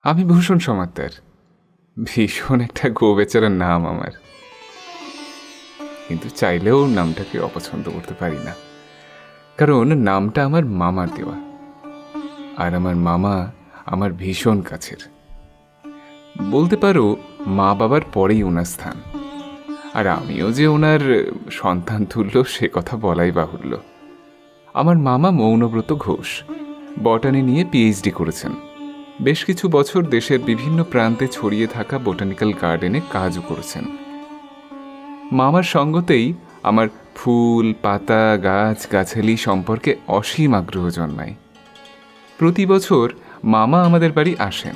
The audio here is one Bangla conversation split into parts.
আমি ভূষণ সমাদ্দার। ভীষণ একটা গোবেচারার নাম আমার, কিন্তু চাইলেও নামটাকে অপছন্দ করতে পারি না, কারণ নামটা আমার মামার দেওয়া। আর আমার মামা আমার ভীষণ কাছের, বলতে পারো মা বাবার পরেই ওনার স্থান। আর আমিও যে ওনার সন্তান তুল্য সে কথা বলাই বাহুল্য। আমার মামা মৌনব্রত ঘোষ বটানি নিয়ে পিএইচডি করেছেন। বেশ কিছু বছর দেশের বিভিন্ন প্রান্তে ছড়িয়ে থাকা বোটানিক্যাল গার্ডেনে কাজও করেছেন। মামার সঙ্গতেই আমার ফুল পাতা গাছ গাছালি সম্পর্কে অসীম আগ্রহ জন্মায়। প্রতি বছর মামা আমাদের বাড়ি আসেন,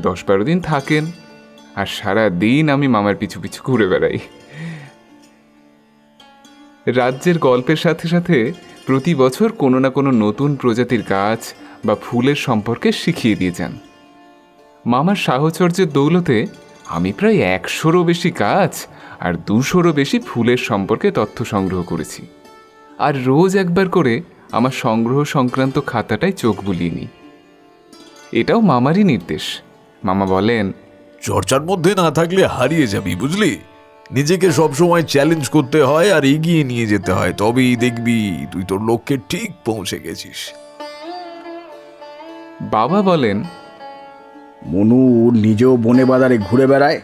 10-12 দিন থাকেন, আর সারা দিন আমি মামার পিছু পিছু ঘুরে বেড়াই। রাজ্যের গল্পের সাথে সাথে প্রতি বছর কোনো না কোনো নতুন প্রজাতির গাছ বা ফুলের সম্পর্কে শিখিয়ে দিয়ে যান। মামার সাহচর্যের দৌলতে আমি প্রায় 100রও বেশি গাছ আর 200রও বেশি ফুলের সম্পর্কে তথ্য সংগ্রহ করেছি। আর রোজ একবার করে আমার সংগ্রহ সংক্রান্ত খাতাটায় চোখ বুলিয়ে নিই। এটাও মামারই নির্দেশ। মামা বলেন, চর্চার মধ্যে না থাকলে হারিয়ে যাবি, বুঝলি? নিজেকে সবসময় চ্যালেঞ্জ করতে হয় আর এগিয়ে নিয়ে যেতে হয়, তবেই দেখবি তুই তোর লক্ষ্যে ঠিক পৌঁছে গেছিস। বাবা বলেন, মনু নিজেও বনে বাজারে ঘুরে বেড়ায়,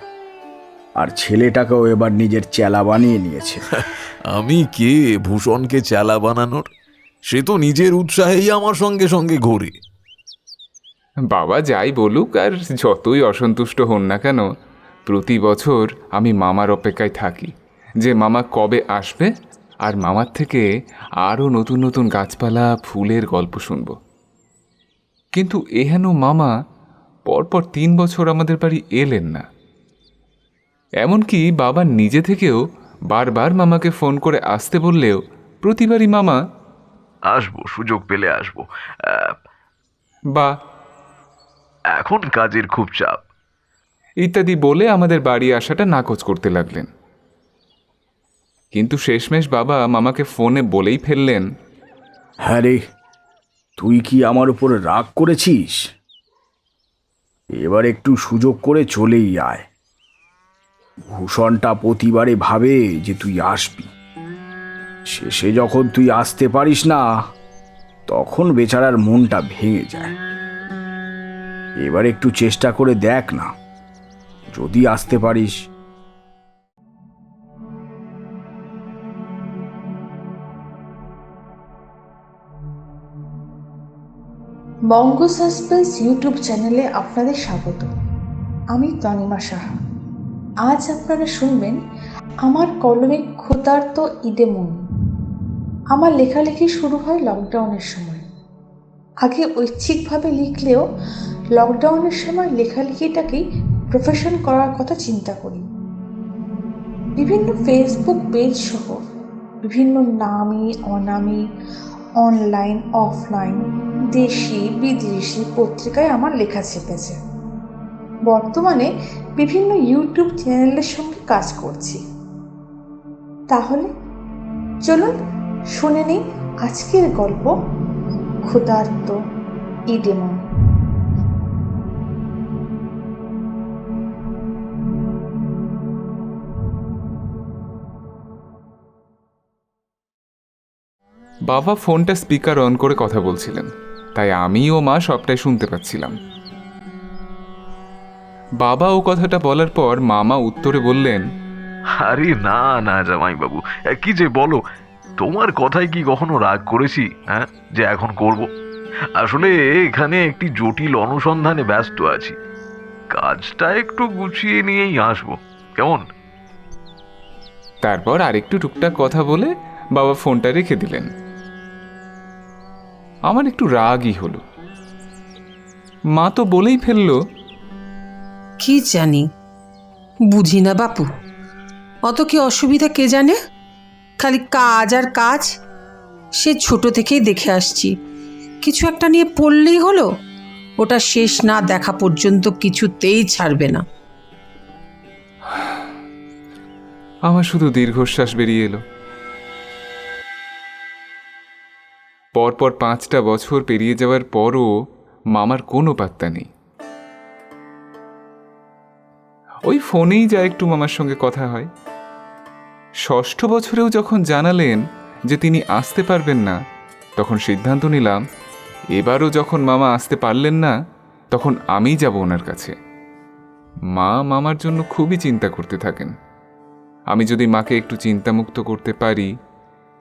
আর ছেলেটাকেও এবার নিজের চেলা বানিয়ে নিয়েছে। আমি কে ভূষণকে চেলা বানানোর? সে তো নিজের উৎসাহেই আমার সঙ্গে সঙ্গে ঘোরে। বাবা যাই বলুক আর যতই অসন্তুষ্ট হন না কেন, প্রতি বছর আমি মামার অপেক্ষায় থাকি যে মামা কবে আসবে আর মামার থেকে আরও নতুন নতুন গাছপালা ফুলের গল্প শুনব। কিন্তু এহেন মামা পরপর 3 বছর আমাদের বাড়ি এলেন না। এমনকি বাবা নিজে থেকেও বারবার মামাকে ফোন করে আসতে বললেও প্রতিবারই মামা আসবো, সুযোগ পেলে আসবো, বা এখন কাজের খুব চাপ ইত্যাদি বলে আমাদের বাড়ি আসাটা নাকচ করতে লাগলেন। কিন্তু শেষমেশ বাবা মামাকে ফোনে বলেই ফেললেন, হ্যাঁ রে, তুই কি আমার উপর রাগ করেছিস? এবার একটু সুযোগ করে চলেই আয়। ভূষণটা প্রতিবারে ভাবে যে তুই আসবি, শেষে যখন তুই আসতে পারিস না তখন বেচারার মনটা ভেঙে যায়। এবার একটু চেষ্টা করে দেখ না, যদি আসতে পারিস। বঙ্গ সাসপেন্স ইউটিউব চ্যানেলে আপনাদের স্বাগত। আমি তনিমা সাহা। আজ আপনারা শুনবেন আমার কলমে ক্ষুধার্ত ঈদে মন। আমার লেখালেখি শুরু হয় লকডাউনের সময়। আগে ঐচ্ছিকভাবে লিখলেও লকডাউনের সময় লেখালেখিটাকেই প্রফেশন করার কথা চিন্তা করি। বিভিন্ন ফেসবুক পেজ সহ বিভিন্ন নামী অনামী অনলাইন অফলাইন দেশি বিদেশি পত্রিকায় আমার লেখা ছেপেছে। বর্তমানে বিভিন্ন ইউটিউব চ্যানেলের সঙ্গে কাজ করছি। তাহলে চলুন শুনে নিই আজকের গল্প ক্ষুধার্ত ঈদে মন। বাবা ফোনটা স্পিকার অন করে কথা বলছিলেন, তাই আমি ও মা সবটাই শুনতে পাচ্ছিলাম। বাবা ও কথাটা বলার পর মামা উত্তরে বললেন, আরে না না জামাই বাবু, কি যে বলো, তোমার কথায় কি কখনো রাগ করেছি? হ্যাঁ, যে এখন করব? আসলে এখানে একটি জটিল অনুসন্ধানে ব্যস্ত আছি, কাজটা একটু গুছিয়ে নিয়েই আসবো, কেমন? তারপর আরেকটু টুকটাক কথা বলে বাবা ফোনটা রেখে দিলেন। আমার একটু রাগই হলো। মা তো বলেই ফেললো, কি জানি, বুঝি না বাপু, অত কি অসুবিধা কে জানে, খালি কাজ আর কাজ। সে ছোট থেকেই দেখে আসছি, কিছু একটা নিয়ে পড়লেই হলো, ওটা শেষ না দেখা পর্যন্ত কিছুতেই ছাড়বে না। আমার শুধু দীর্ঘশ্বাস বেরিয়ে এলো। পরপর 5টা বছর পেরিয়ে যাওয়ার পরও মামার কোনো পাত্তা নেই। ওই ফোনেই যা একটু মামার সঙ্গে কথা হয়। ষষ্ঠ বছরেও যখন জানালেন যে তিনি আসতে পারবেন না, তখন সিদ্ধান্ত নিলাম এবারও যখন মামা আসতে পারলেন না, তখন আমিই যাব ওনার কাছে। মা মামার জন্য খুবই চিন্তা করতে থাকেন। আমি যদি মাকে একটু চিন্তামুক্ত করতে পারি,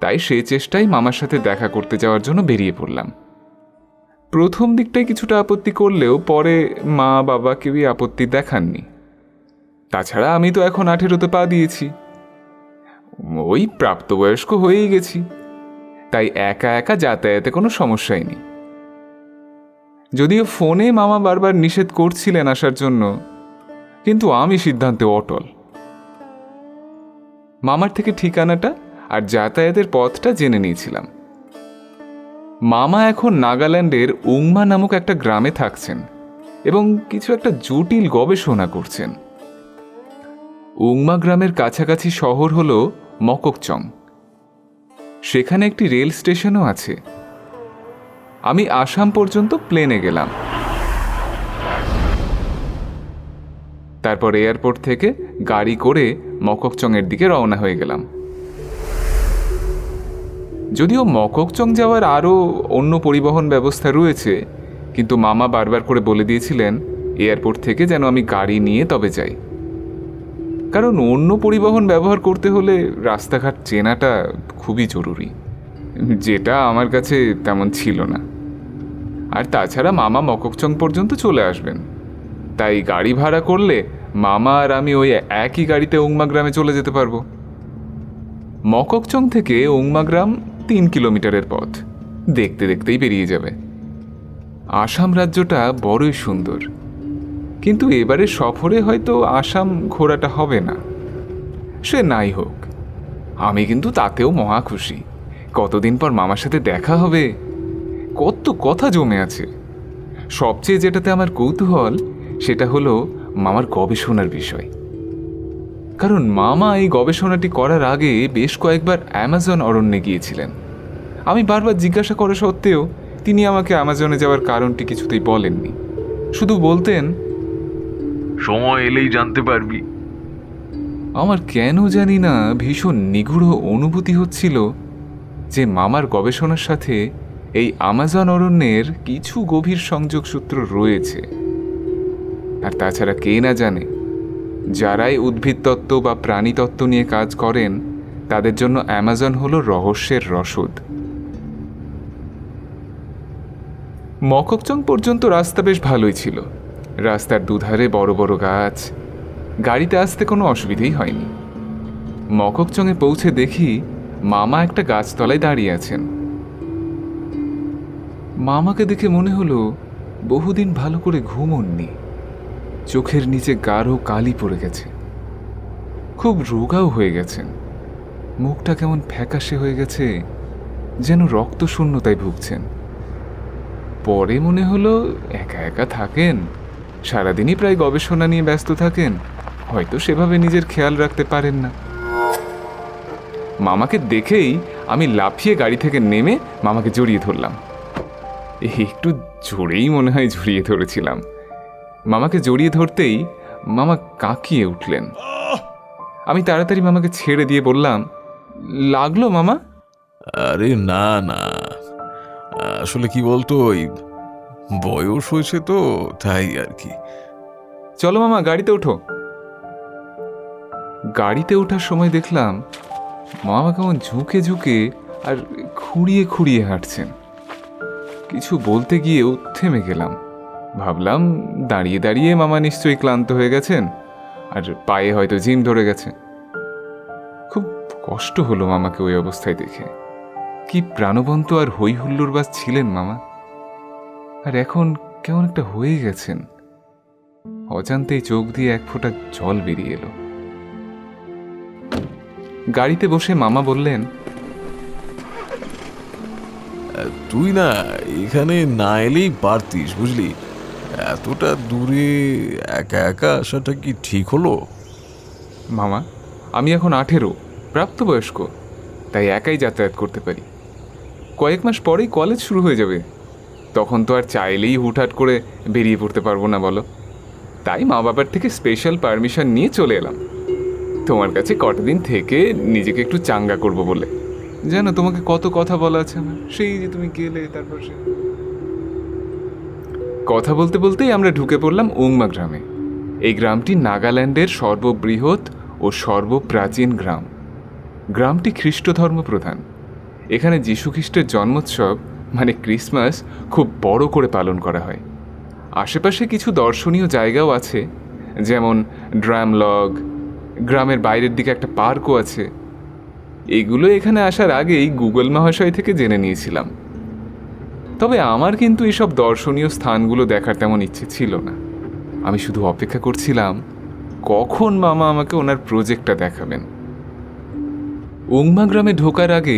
তাই সেই চেষ্টায় মামার সাথে দেখা করতে যাওয়ার জন্য বেরিয়ে পড়লাম। প্রথম দিকটায় কিছুটা আপত্তি করলেও পরে মা বাবা কেউই আপত্তি দেখাননি। তাছাড়া আমি তো এখন 18তে পা দিয়েছি, ওই প্রাপ্তবয়স্ক হয়েই গেছি, তাই একা একা যাতায়াতে কোনো সমস্যাই নেই। যদিও ফোনে মামা বারবার নিষেধ করছিলেন আসার জন্য, কিন্তু আমি সিদ্ধান্তে অটল। মামার থেকে ঠিকানাটা আর যাতায়াতের পথটা জেনে নিয়েছিলাম। মামা এখন নাগাল্যান্ডের উংমা নামক একটা গ্রামে থাকছেন এবং কিছু একটা জটিল গবেষণা করছেন। উংমা গ্রামের কাছাকাছি শহর হল মককচং। সেখানে একটি রেল স্টেশনও আছে। আমি আসাম পর্যন্ত প্লেনে গেলাম, তারপর এয়ারপোর্ট থেকে গাড়ি করে মককচংয়ের দিকে রওনা হয়ে গেলাম। যদিও মককচং যাওয়ার আরও অন্য পরিবহন ব্যবস্থা রয়েছে, কিন্তু মামা বারবার করে বলে দিয়েছিলেন এয়ারপোর্ট থেকে যেন আমি গাড়ি নিয়ে তবে যাই, কারণ অন্য পরিবহন ব্যবহার করতে হলে রাস্তাঘাট চেনাটা খুবই জরুরি, যেটা আমার কাছে তেমন ছিল না। আর তাছাড়া মামা মককচং পর্যন্ত চলে আসবেন, তাই গাড়ি ভাড়া করলে মামা আর আমি ওই একই গাড়িতে উংমা গ্রামে চলে যেতে পারবো। মককচং থেকে উংমা গ্রাম 3 কিলোমিটারের পথ, দেখতে দেখতেই বেরিয়ে যাবে। আসাম রাজ্যটা বড়ই সুন্দর, কিন্তু এবারে সফরে হয়তো আসাম ঘোরাটা হবে না। সে নাই হোক, আমি কিন্তু তাতেও মহা খুশি। কতদিন পর মামার সাথে দেখা হবে, কত কথা জমে আছে। সবচেয়ে যেটাতে আমার কৌতূহল সেটা হলো মামার গবেষণার বিষয়, কারণ মামা এই গবেষণাটি করার আগে বেশ কয়েকবার অ্যামাজন অরণ্যে গিয়েছিলেন। আমি বারবার জিজ্ঞাসা করা সত্ত্বেও তিনি আমাকে অ্যামাজনে যাওয়ার কারণটি কিছুতেই বলেননি, শুধু বলতেন সময় এলেই জানতে পারবি। আমার কেন জানি না ভীষণ নিগূঢ় অনুভূতি হচ্ছিল যে মামার গবেষণার সাথে এই আমাজন অরণ্যের কিছু গভীর সংযোগ সূত্র রয়েছে। আর তাছাড়া কে না জানে, যারাই উদ্ভিদতত্ত্ব বা প্রাণীতত্ত্ব নিয়ে কাজ করেন তাদের জন্য অ্যামাজন হলো রহস্যের রসদ। মককচং পর্যন্ত রাস্তা বেশ ভালোই ছিল। রাস্তার দুধারে বড় বড় গাছ, গাড়িতে আসতে কোনো অসুবিধেই হয়নি। মককচংয়ে পৌঁছে দেখি মামা একটা গাছতলায় দাঁড়িয়ে আছেন। মামাকে দেখে মনে হলো বহুদিন ভালো করে ঘুমোননি, চোখের নিচে গাঢ় কালি পড়ে গেছে, খুব রোগাও হয়ে গেছেন, মুখটা কেমন ফ্যাকাশে হয়ে গেছে, যেন রক্তশূন্যতায় ভুগছেন। পরে মনে হলো একা একা থাকেন, সারাদিনই প্রায় গবেষণা নিয়ে ব্যস্ত থাকেন, হয়তো সেভাবে নিজের খেয়াল রাখতে পারেন না। মামাকে দেখেই আমি লাফিয়ে গাড়ি থেকে নেমে মামাকে জড়িয়ে ধরলাম। একটু জোরেই মনে হয় জড়িয়ে ধরেছিলাম। মামাকে জড়িয়ে ধরতেই মামা কাঁকিয়ে উঠলেন। আমি তাড়াতাড়ি মামাকে ছেড়ে দিয়ে বললাম, লাগলো মামা? আরে না না, আসলে কি বলতো, ওই বয়স হয়েছে তো, তাই আর কি। চলো মামা, গাড়িতে ওঠো। গাড়িতে ওঠার সময় দেখলাম মামা কেমন ঝুঁকে ঝুঁকে আর খুঁড়িয়ে খুঁড়িয়ে হাঁটছেন। কিছু বলতে গিয়েও থেমে গেলাম। ভাবলাম দাঁড়িয়ে দাঁড়িয়ে মামা নিশ্চয়ই ক্লান্ত হয়ে গেছেন আর পায়ে হয়তো জিম ধরে গেছে। খুব কষ্ট হলো মামাকে ওই অবস্থায় দেখে। কি প্রাণবন্ত আর হই হুল্লোড়বাজ ছিলেন মামা, আর এখন কেমন একটা হয়ে গেছেন। অজান্তেই চোখ দিয়ে এক ফোঁটা জল বেরিয়ে এলো। গাড়িতে বসে মামা বললেন, তুই না এখানে না এলেই পারতিস, বুঝলি? এতটা দূরে একা একা আসাটা কি ঠিক হলো? মামা, আমি এখন 18, প্রাপ্তবয়স্ক, তাই একাই যাতায়াত করতে পারি। কয়েক মাস পরেই কলেজ শুরু হয়ে যাবে, তখন তো আর চাইলেই হুটহাট করে বেরিয়ে পড়তে পারবো না বলো। তাই মা বাবার থেকে স্পেশাল পারমিশন নিয়ে চলে এলাম তোমার কাছে কটা দিন থেকে, নিজেকে একটু চাঙ্গা করব বলে। জানো তোমাকে কত কথা বলা আছে আমার, সেই যে তুমি গেলে তারপর কথা বলতে বলতেই আমরা ঢুকে পড়লাম ওংমা গ্রামে। এই গ্রামটি নাগাল্যান্ডের সর্ববৃহৎ ও সর্বপ্রাচীন গ্রাম। গ্রামটি খ্রিস্ট ধর্ম প্রধান। এখানে যীশুখ্রিস্টের জন্মোৎসব মানে ক্রিসমাস খুব বড় করে পালন করা হয়। আশেপাশে কিছু দর্শনীয় জায়গাও আছে, যেমন ড্রামলগ, গ্রামের বাইরের দিকে একটা পার্কও আছে। এগুলো এখানে আসার আগেই গুগল মহাশয় থেকে জেনে নিয়েছিলাম। তবে আমার কিন্তু এসব দর্শনীয় স্থানগুলো দেখার তেমন ইচ্ছে ছিল না। আমি শুধু অপেক্ষা করছিলাম কখন মামা আমাকে ওনার প্রজেক্টটা দেখাবেন। ওংমা গ্রামে ঢোকার আগে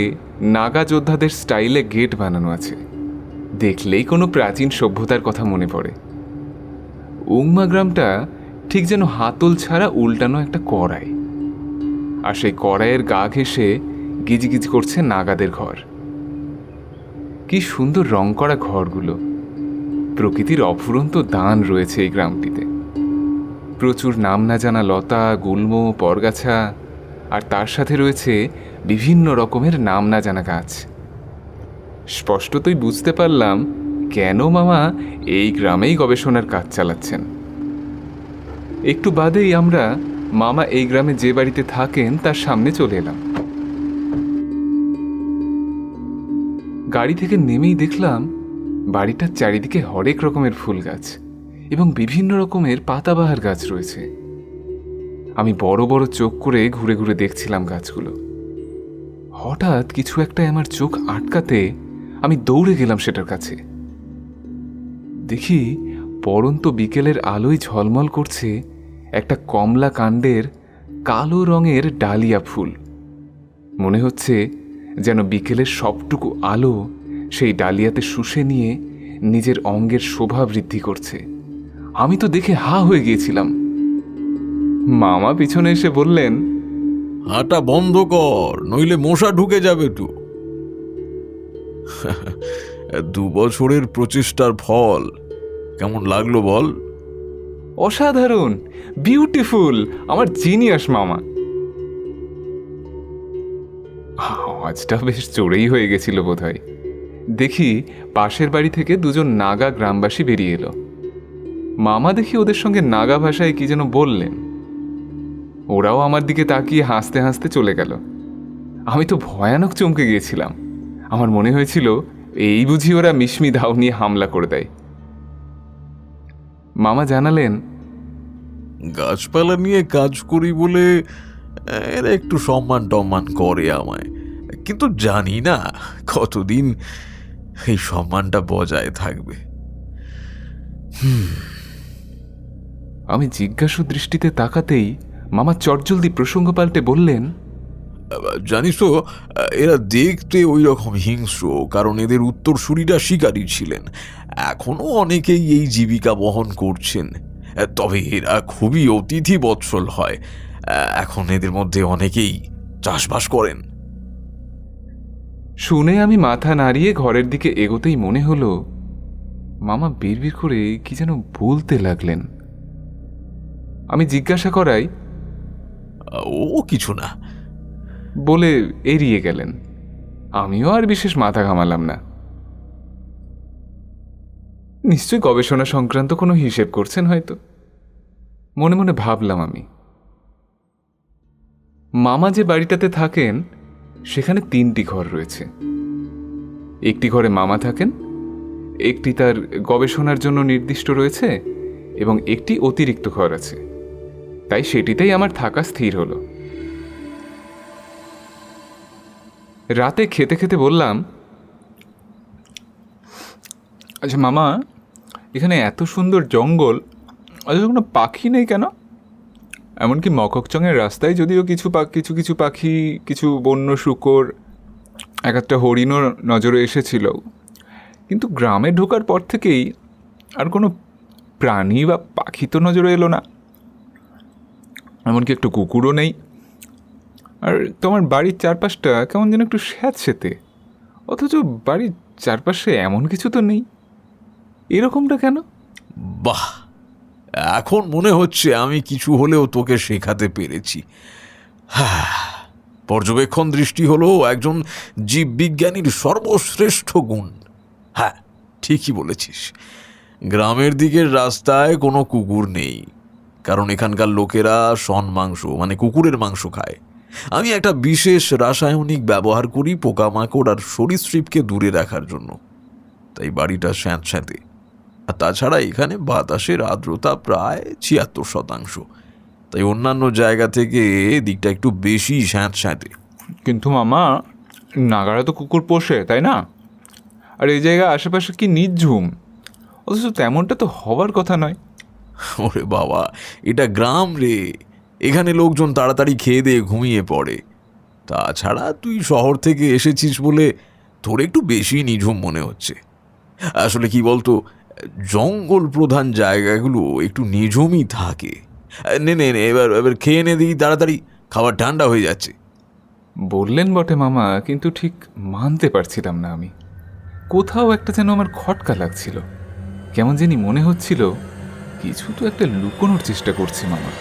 নাগা যোদ্ধাদের স্টাইলে গেট বানানো আছে। দেখলেই কোনো প্রাচীন সভ্যতার কথা মনে পড়ে। ওংমা গ্রামটা ঠিক যেন হাতল ছাড়া উল্টানো একটা কড়াই, আর সেই কড়াইয়ের গা ঘেঁষে গিজগিজ করছে নাগাদের ঘর। কি সুন্দর রং করা ঘরগুলো। প্রকৃতির অফুরন্ত দান রয়েছে এই গ্রামটিতে। প্রচুর নাম না জানা লতা, গুল্ম, পরগাছা, আর তার সাথে রয়েছে বিভিন্ন রকমের নাম না জানা গাছ। স্পষ্টতই বুঝতে পারলাম কেন মামা এই গ্রামেই গবেষণার কাজ চালাচ্ছেন। একটু বাদেই আমরা মামা এই গ্রামে যে বাড়িতে থাকেন তার সামনে চলে এলাম। গাড়ি থেকে নেমেই দেখলাম বাড়িটার চারিদিকে হরেক রকমের ফুল গাছ এবং বিভিন্ন রকমের পাতাবাহার গাছ রয়েছে। আমি বড় বড় চোখ করে ঘুরে ঘুরে দেখছিলাম গাছগুলো। হঠাৎ কিছু একটা আমার চোখ আটকাতে আমি দৌড়ে গেলাম সেটার কাছে। দেখি পড়ন্ত বিকেলের আলোয় ঝলমল করছে একটা কমলা কাণ্ডের কালো রঙের ডালিয়া ফুল। মনে হচ্ছে যেন বিকেলের সবটুকু আলো সেই ডালিয়াতে শুষে নিয়ে নিজের অঙ্গের শোভা বৃদ্ধি করছে। আমি তো দেখে হা হয়ে গিয়েছিলাম। মামা পিছনে এসে বললেন, হাঁটা বন্ধ কর, নইলে মশা ঢুকে যাবে তো। 2 বছরের প্রচেষ্টার ফল কেমন লাগলো বল? অসাধারণ, বিউটিফুল, আমার জিনিয়াস মামা। আওয়াজটা বেশ জোরেই হয়ে গেছিল বোধহয়। দেখি পাশের বাড়ি থেকে 2জন নাগা গ্রামবাসী বেরিয়ে এলো। মামা দেখি ওদের সঙ্গে নাগা ভাষায় কি যেন বললেন। ওরাও আমার দিকে তাকিয়ে হাসতে হাসতে চলে গেল। আমি তো ভয়ানক চমকে গিয়েছিলাম। আমার মনে হয়েছিল এই বুঝি ওরা মিশমি ধাও নিয়ে হামলা করে দেয়। মামা জানালেন, গাছপালা নিয়ে কাজ করি বলে এরা একটু সম্মান টম্মান করে আমায়, কিন্তু জানি না কতদিন এই সম্মানটা বজায় থাকবে। আমি জিজ্ঞাসু দৃষ্টিতে তাকাতেই মামা চটজলদি প্রসঙ্গ পাল্টে বললেন, জানিস তো, এরা দেখতে ওই রকম হিংস্র কারণ এদের উত্তরসূরিরা শিকারী ছিলেন। এখনো অনেকেই এই জীবিকা বহন করছেন, তবে এরা খুবই অতিথি বৎসল হয়। এখন এদের মধ্যে অনেকেই চাষবাস করেন। শুনে আমি মাথা নাড়িয়ে ঘরের দিকে এগোতেই মনে হলো মামা বিড়বিড় করে কি যেন বলতে লাগলেন। আমি জিজ্ঞাসা করাই, ও কিছু না বলে এড়িয়ে গেলেন। আমিও আর বিশেষ মাথা ঘামালাম না। নিশ্চয়ই গবেষণা সংক্রান্ত কোনো হিসেব করছেন হয়তো, মনে মনে ভাবলাম আমি। মামা যে বাড়িটাতে থাকেন সেখানে 3টি ঘর রয়েছে। একটি ঘরে মামা থাকেন, একটি তার গবেষণার জন্য নির্দিষ্ট রয়েছে এবং একটি অতিরিক্ত ঘর আছে। তাই সেটিতেই আমার থাকা স্থির হলো। রাতে খেতে খেতে বললাম, আচ্ছা মামা, এখানে এত সুন্দর জঙ্গল, আচ্ছা কোনো পাখি নেই কেন? এমনকি মককচংয়ের রাস্তায় যদিও কিছু কিছু পাখি, কিছু বন্য শূকর, একটা হরিণও নজরে এসেছিল, কিন্তু গ্রামে ঢোকার পর থেকেই আর কোনো প্রাণী বা পাখি তো নজরে এলো না। এমনকি একটু কুকুরও নেই। আর তোমার বাড়ির চারপাশটা কেমন যেন একটু স্যাঁতসেঁতে, অথচ বাড়ির চারপাশে এমন কিছু তো নেই। এরকমটা কেন? বাহ, এখন মনে হচ্ছে আমি কিছু হলেও তোকে শেখাতে পেরেছি। পর্যবেক্ষণ দৃষ্টি হলো একজন জীববিজ্ঞানীর সর্বশ্রেষ্ঠ গুণ। হ্যাঁ, ঠিকই বলেছিস। গ্রামের দিকের রাস্তায় কোনো কুকুর নেই, কারণ এখানকার লোকেরা শন মাংস মানে কুকুরের মাংস খায়। আমি একটা বিশেষ রাসায়নিক ব্যবহার করি পোকামাকড় আর সরীসৃপকে দূরে রাখার জন্য, তাই বাড়িটা স্যাঁতস্যাঁতে। আর তাছাড়া এখানে বাতাসের আর্দ্রতা প্রায় ৭৬%, তাই অন্যান্য জায়গা থেকে দিকটা একটু বেশি স্যাঁতস্যাঁতে। কিন্তু মামা, নাগারা তো কুকুর পোষে, তাই না? আর এই জায়গায় আশেপাশে কি নির্ঝুম, অথচ তেমনটা তো হওয়ার কথা নয়। ওরে বাবা, এটা গ্রাম রে, এখানে লোকজন তাড়াতাড়ি খেয়ে দিয়ে ঘুমিয়ে পড়ে। তাছাড়া তুই শহর থেকে এসেছিস বলে তোর একটু বেশি নিঝুম মনে হচ্ছে। আসলে কি বলতো, জঙ্গল প্রধান জায়গাগুলো একটু নিঝুমই থাকে। নে নে নে, এবার এবার খেয়ে নে দিই তাড়াতাড়ি, খাবার ঠান্ডা হয়ে যাচ্ছে। বললেন বটে মামা, কিন্তু ঠিক মানতে পারছিলাম না আমি। কোথাও একটা যেন আমার খটকা লাগছিল, কেমন জানি মনে হচ্ছিল কিছু তো একটা লুকোনোর চেষ্টা করছে মামা।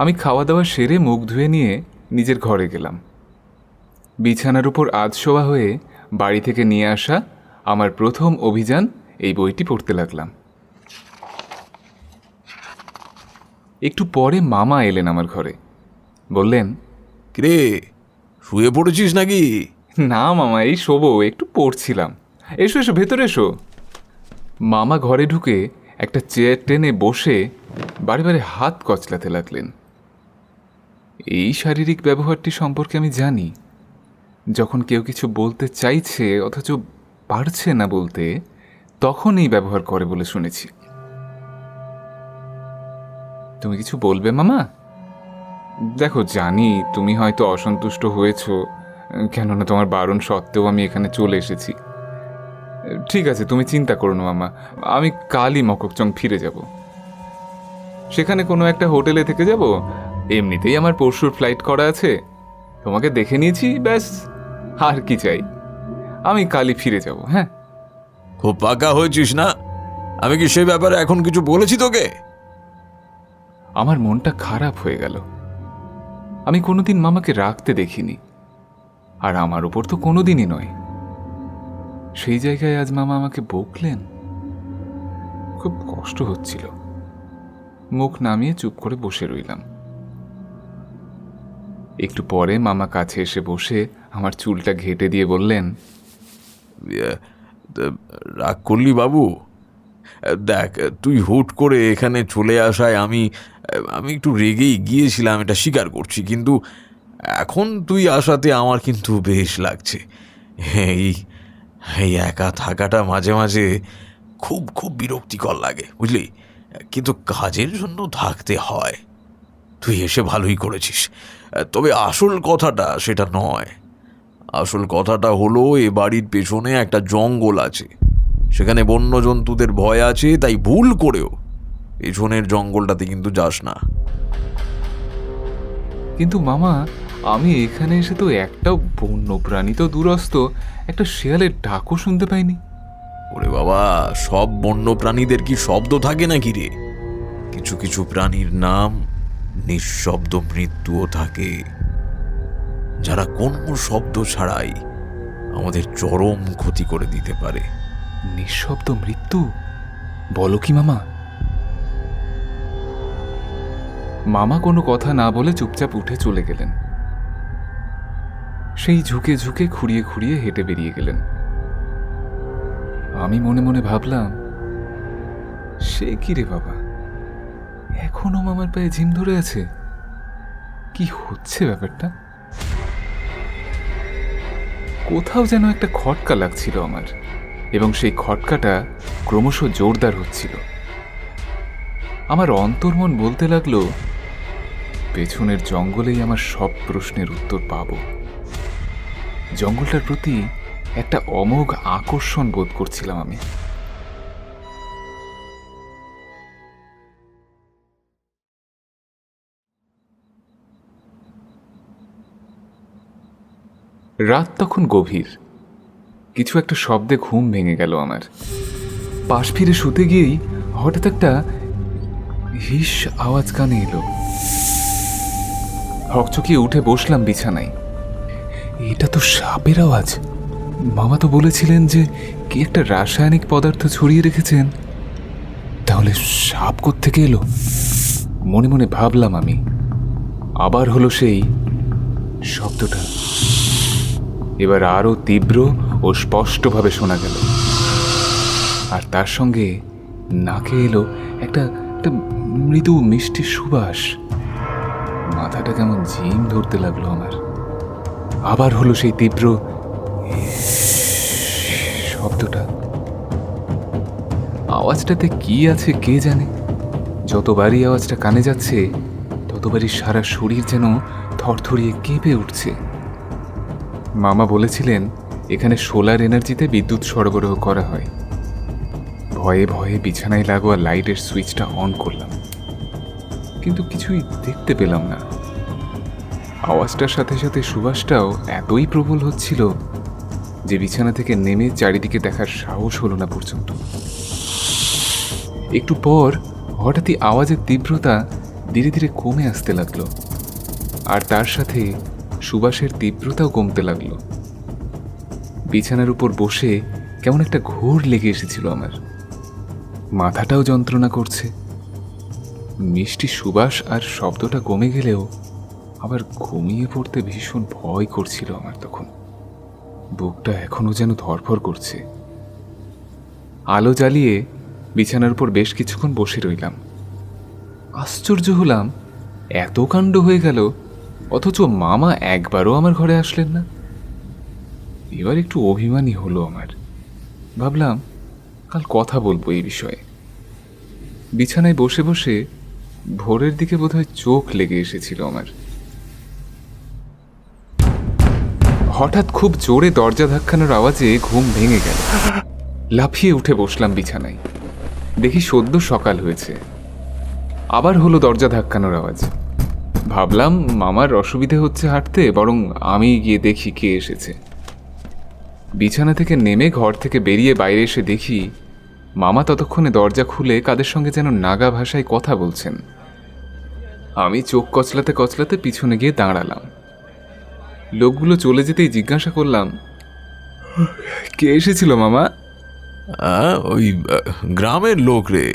আমি খাওয়া দাওয়া সেরে মুখ ধুয়ে নিয়ে নিজের ঘরে গেলাম। বিছানার উপর আধশোয়া হয়ে বাড়ি থেকে নিয়ে আসা আমার প্রথম অভিযান এই বইটি পড়তে লাগলাম। একটু পরে মামা এলেন আমার ঘরে, বললেন, কিরে, শুয়ে পড়েছিস নাকি? না মামা, এই শোবো, একটু পড়ছিলাম। এসো এসো, ভেতরে এসো। মামা ঘরে ঢুকে একটা চেয়ার টেনে বসে বারে বারে হাত কচলাতে লাগলেন। এই শারীরিক ব্যবহারটি সম্পর্কে আমি জানি। যখন কেউ কিছু বলতে চাইছে অথচ পারছে না বলতে, তখন এই ব্যবহার করে বলে শুনেছি। তুমি কিছু বলবে মামা? দেখো, জানি তুমি হয়তো অসন্তুষ্ট হয়েছো, কেননা তোমার বারণ সত্ত্বেও আমি এখানে চলে এসেছি। ঠিক আছে, তুমি চিন্তা করো না মামা, আমি কালই মককচং ফিরে যাব। সেখানে কোনো একটা হোটেলে থেকে যাব। এমনিতেই আমার পরশুর ফ্লাইট করা আছে, তোমাকে দেখে নিয়েছি, ব্যাস, আর কি চাই। আমি কালই ফিরে যাব। হ্যাঁ, খুব পাকা হয়েছিস না? আমি কি সে ব্যাপারে এখন কিছু বলেছি তোকে? আমার মনটা খারাপ হয়ে গেল। আমি কোনোদিন মামাকে রাখতে দেখিনি, আর আমার উপর তো কোনোদিনই নয়। সেই জায়গায় আজ মামা আমাকে বকলেন। খুব কষ্ট হচ্ছিল। মুখ নামিয়ে চুপ করে বসে রইলাম। একটু পরে মামা কাছে এসে বসে আমার চুলটা ঘেঁটে দিয়ে বললেন, রাগ করলি বাবু? দেখ, তুই হুট করে এখানে চলে আসায় আমি একটু রেগেই গিয়েছিলাম, এটা স্বীকার করছি। কিন্তু এখন তুই আসাতে আমার কিন্তু বেশ লাগছে। এই এই একা থাকাটা মাঝে মাঝে খুব খুব বিরক্তিকর লাগে, বুঝলি? কিন্তু কাজের জন্য থাকতে হয়। তুই এসে ভালোই করেছিস। তবে আসল কথাটা সেটা নয়। আসল কথাটা হলো, এ বাড়ির পেছনে একটা জঙ্গল আছে, সেখানে বন্য জন্তুদের ভয় আছে, তাই ভুল করেও পেছনের জঙ্গলটাতে কিন্তু যাস না। কিন্তু মামা, আমি এখানে এসে তো একটাও বন্য প্রাণী তো দূরস্থ একটা শেয়ালের ডাকও শুনতে পাইনি। ওরে বাবা, সব বন্য প্রাণীদের কি শব্দ থাকে নাকি রে? কিছু কিছু প্রাণীর নাম নিঃশব্দ মৃত্যুও থাকে, যারা কোনো শব্দ ছাড়াই আমাদের চরম ক্ষতি করে দিতে পারে। নিঃশব্দ মৃত্যু? বলো কি মামা? মামা কোনো কথা না বলে চুপচাপ উঠে চলে গেলেন। সেই ঝুঁকে ঝুঁকে খুঁড়িয়ে খুঁড়িয়ে হেঁটে বেরিয়ে গেলেন। আমি মনে মনে ভাবলাম, সে কি রে বাবা, এখনো মামার পায়ে ঝিম ধরে আছে? কি হচ্ছে ব্যাপারটা? কোথাও যেন একটা খটকা লাগছিল আমার, এবং সেই খটকাটা ক্রমশ জোরদার হচ্ছিল। আমার অন্তর্মন বলতে লাগলো, পেছনের জঙ্গলেই আমার সব প্রশ্নের উত্তর পাব। জঙ্গলটার প্রতি একটা অমোঘ আকর্ষণ বোধ করছিলাম আমি। রাত তখন গভীর। কিছু একটা শব্দে ঘুম ভেঙে গেল আমার। পাশ ফিরে শুতে গিয়েই হঠাৎ একটা হিস আওয়াজ কানে এলো। হকচকিয়ে উঠে বসলাম বিছানায়। এটা তো সাপের আওয়াজ। মামা তো বলেছিলেন যে কি একটা রাসায়নিক পদার্থ ছড়িয়ে রেখেছেন, তাহলে সাপ কোত্থেকে এলো? মনে মনে ভাবলাম আমি। আবার হলো সেই শব্দটা, এবার আরো তীব্র ও স্পষ্টভাবে শোনা গেল। আর তার সঙ্গে নাকে এলো একটা একটা মৃদু মিষ্টি সুবাস। মাথাটা কেমন ঝিম ধরতে লাগলো আমার। আবার হলো সেই তীব্র শব্দটা। আওয়াজটাতে কি আছে কে জানে। যতবারই আওয়াজটা কানে যাচ্ছে ততবারই সারা শরীর যেন থরথরিয়ে কেঁপে উঠছে। মামা বলেছিলেন এখানে সোলার এনার্জিতে বিদ্যুৎ সরবরাহ করা হয়। ভয়ে ভয়ে বিছানায় লাগোয়া লাইটের সুইচটা অন করলাম, কিন্তু কিছুই দেখতে পেলাম না। আওয়াজটার সাথে সাথে সুবাসটাও এতই প্রবল হচ্ছিল যে বিছানা থেকে নেমে চারিদিকে দেখার সাহস হলো না পর্যন্ত। একটু পর হঠাৎই আওয়াজের তীব্রতা ধীরে ধীরে কমে আসতে লাগলো, আর তার সাথে সুবাসের তীব্রতাও কমতে লাগলো। বিছানার উপর বসে কেমন একটা ঘোর লেগে এসেছিল আমার। মাথাটাও যন্ত্রণা করছে। মিষ্টি সুবাস আর শব্দটা কমে গেলেও আবার ঘুমিয়ে পড়তে ভীষণ ভয় করছিল আমার তখন। বুকটা এখনো যেন ধরফর করছে। আলো জ্বালিয়ে বিছানার উপর বেশ কিছুক্ষণ বসে রইলাম। আশ্চর্য হলাম, এত কাণ্ড হয়ে গেল অথচ মামা একবারও আমার ঘরে আসলেন না। এবার একটু অভিমানী হলো আমার। ভাবলাম কাল কথা বলবো এই বিষয়ে। বিছানায় বসে বসে ভোরের দিকে বোধহয় চোখ লেগে এসেছিল আমার। হঠাৎ খুব জোরে দরজা ধাক্কানোর আওয়াজে ঘুম ভেঙে গেল। লাফিয়ে উঠে বসলাম বিছানায়। দেখি সদ্য সকাল হয়েছে। আবার হলো দরজা ধাক্কানোর আওয়াজ। ভাবলাম মামার অসুবিধে হচ্ছে হাঁটতে, বরং আমি গিয়ে দেখি কে এসেছে। বিছানা থেকে নেমে ঘর থেকে বেরিয়ে বাইরে এসে দেখি মামা ততক্ষণে দরজা খুলে কাদের সঙ্গে যেন নাগা ভাষায় কথা বলছেন। আমি চোখ কচলাতে কচলাতে পিছনে গিয়ে দাঁড়ালাম। লোকগুলো চলে যেতেই জিজ্ঞাসা করলাম, কে এসেছিল মামা? ওই গ্রামের লোক রে।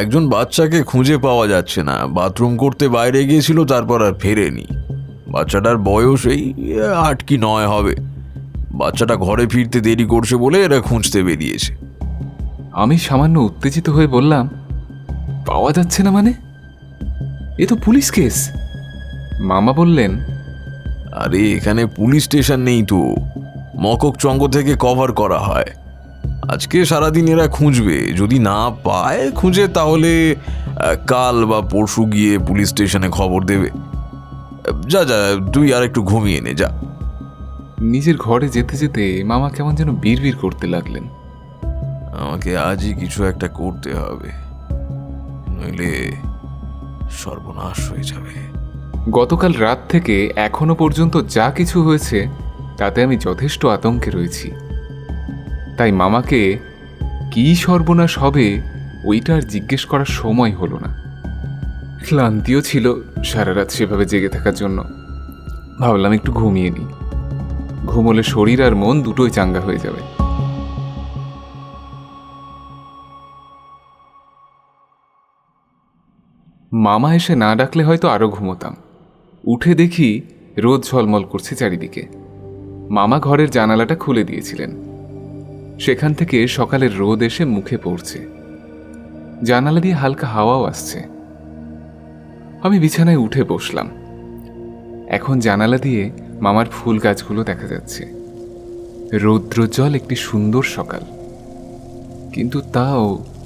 একজন বাচ্চাকে খুঁজে পাওয়া যাচ্ছে না, বাথরুম করতে বাইরে গিয়েছিল, তারপর আর ফেরেনি। বাচ্চাটার বয়স এই 8 কি 9 হবে। বাচ্চাটা ঘরে ফিরতে দেরি করছে বলে এরা খুঁজতে বেরিয়েছে। আমি সামান্য উত্তেজিত হয়ে বললাম, পাওয়া যাচ্ছে না মানে? এ তো পুলিশ কেস। মামা বললেন, আরে এখানে পুলিশ স্টেশন নেই তো, মককচঙ্গ থেকে কভার করা হয়। আজকে সারাদিন এরা খুঁজবে, যদি না পায় খুঁজে তাহলে কাল বা পরশু গিয়ে পুলিশ স্টেশনে খবর দেবে। যা যা, তুই আর একটু ঘুমিয়ে নে যা। নিজের ঘরে যেতে যেতে মামা কেমন যেন বিড়বিড় করতে লাগলেন, আমাকে আজই কিছু একটা করতে হবে, নইলে সর্বনাশ হয়ে যাবে। গতকাল রাত থেকে এখনো পর্যন্ত যা কিছু হয়েছে তাতে আমি যথেষ্ট আতঙ্কে রয়েছি। তাই মামাকে কি সর্বনাশ হবে ওইটা আর জিজ্ঞেস করার সময় হলো না। ক্লান্তিও ছিল সারা রাত সেভাবে জেগে থাকার জন্য। ভাবলাম একটু ঘুমিয়ে নিই, ঘুমোলে শরীর আর মন দুটোই চাঙ্গা হয়ে যাবে। মামা এসে না ডাকলে হয়তো আরো ঘুমোতাম। উঠে দেখি রোদ ঝলমল করছে চারিদিকে। মামা ঘরের জানালাটা খুলে দিয়েছিলেন, সেখান থেকে সকালের রোদ এসে মুখে পড়ছে। জানালা দিয়ে হালকা হাওয়াও আসছে। আমি বিছানায় উঠে বসলাম। এখন জানালা দিয়ে মামার ফুল গাছগুলো দেখা যাচ্ছে। রৌদ্রোজ্জ্বল একটি সুন্দর সকাল, কিন্তু তাও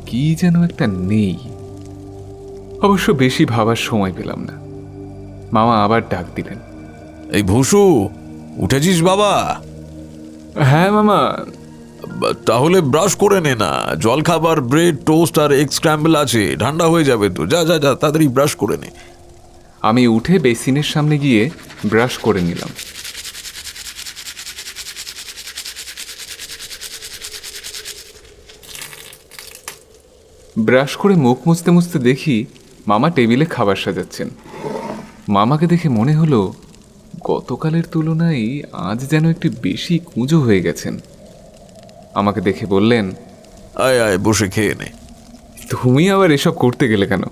কি যেন একটা নেই। অবশ্য বেশি ভাবার সময় পেলাম না। মামা আবার ডাক দিলেন, এই ভুসু, উঠেছিস বাবা? হ্যাঁ মামা। তাহলে ব্রাশ করে নে না, জল খাবার, ব্রেড টোস্ট আর এগ স্ক্র্যাম্বল আছে, ঠান্ডা হয়ে যাবে তো। যা যা যা, তাড়াতাড়ি ব্রাশ করে নে। আমি উঠে বেসিনের সামনে গিয়ে ব্রাশ করে নিলাম। ব্রাশ করে মুখ মুছতে মুছতে দেখি মামা টেবিলে খাবার সাজাচ্ছেন। মামাকে দেখে মনে হলো গতকালের তুলনায় আজ যেন একটু বেশি কুঁজো হয়ে গেছেন। আমাকে দেখে বললেন, আয় আয় বসে খেয়ে নে। তুমি আবার এসব করতে গেলে কেন?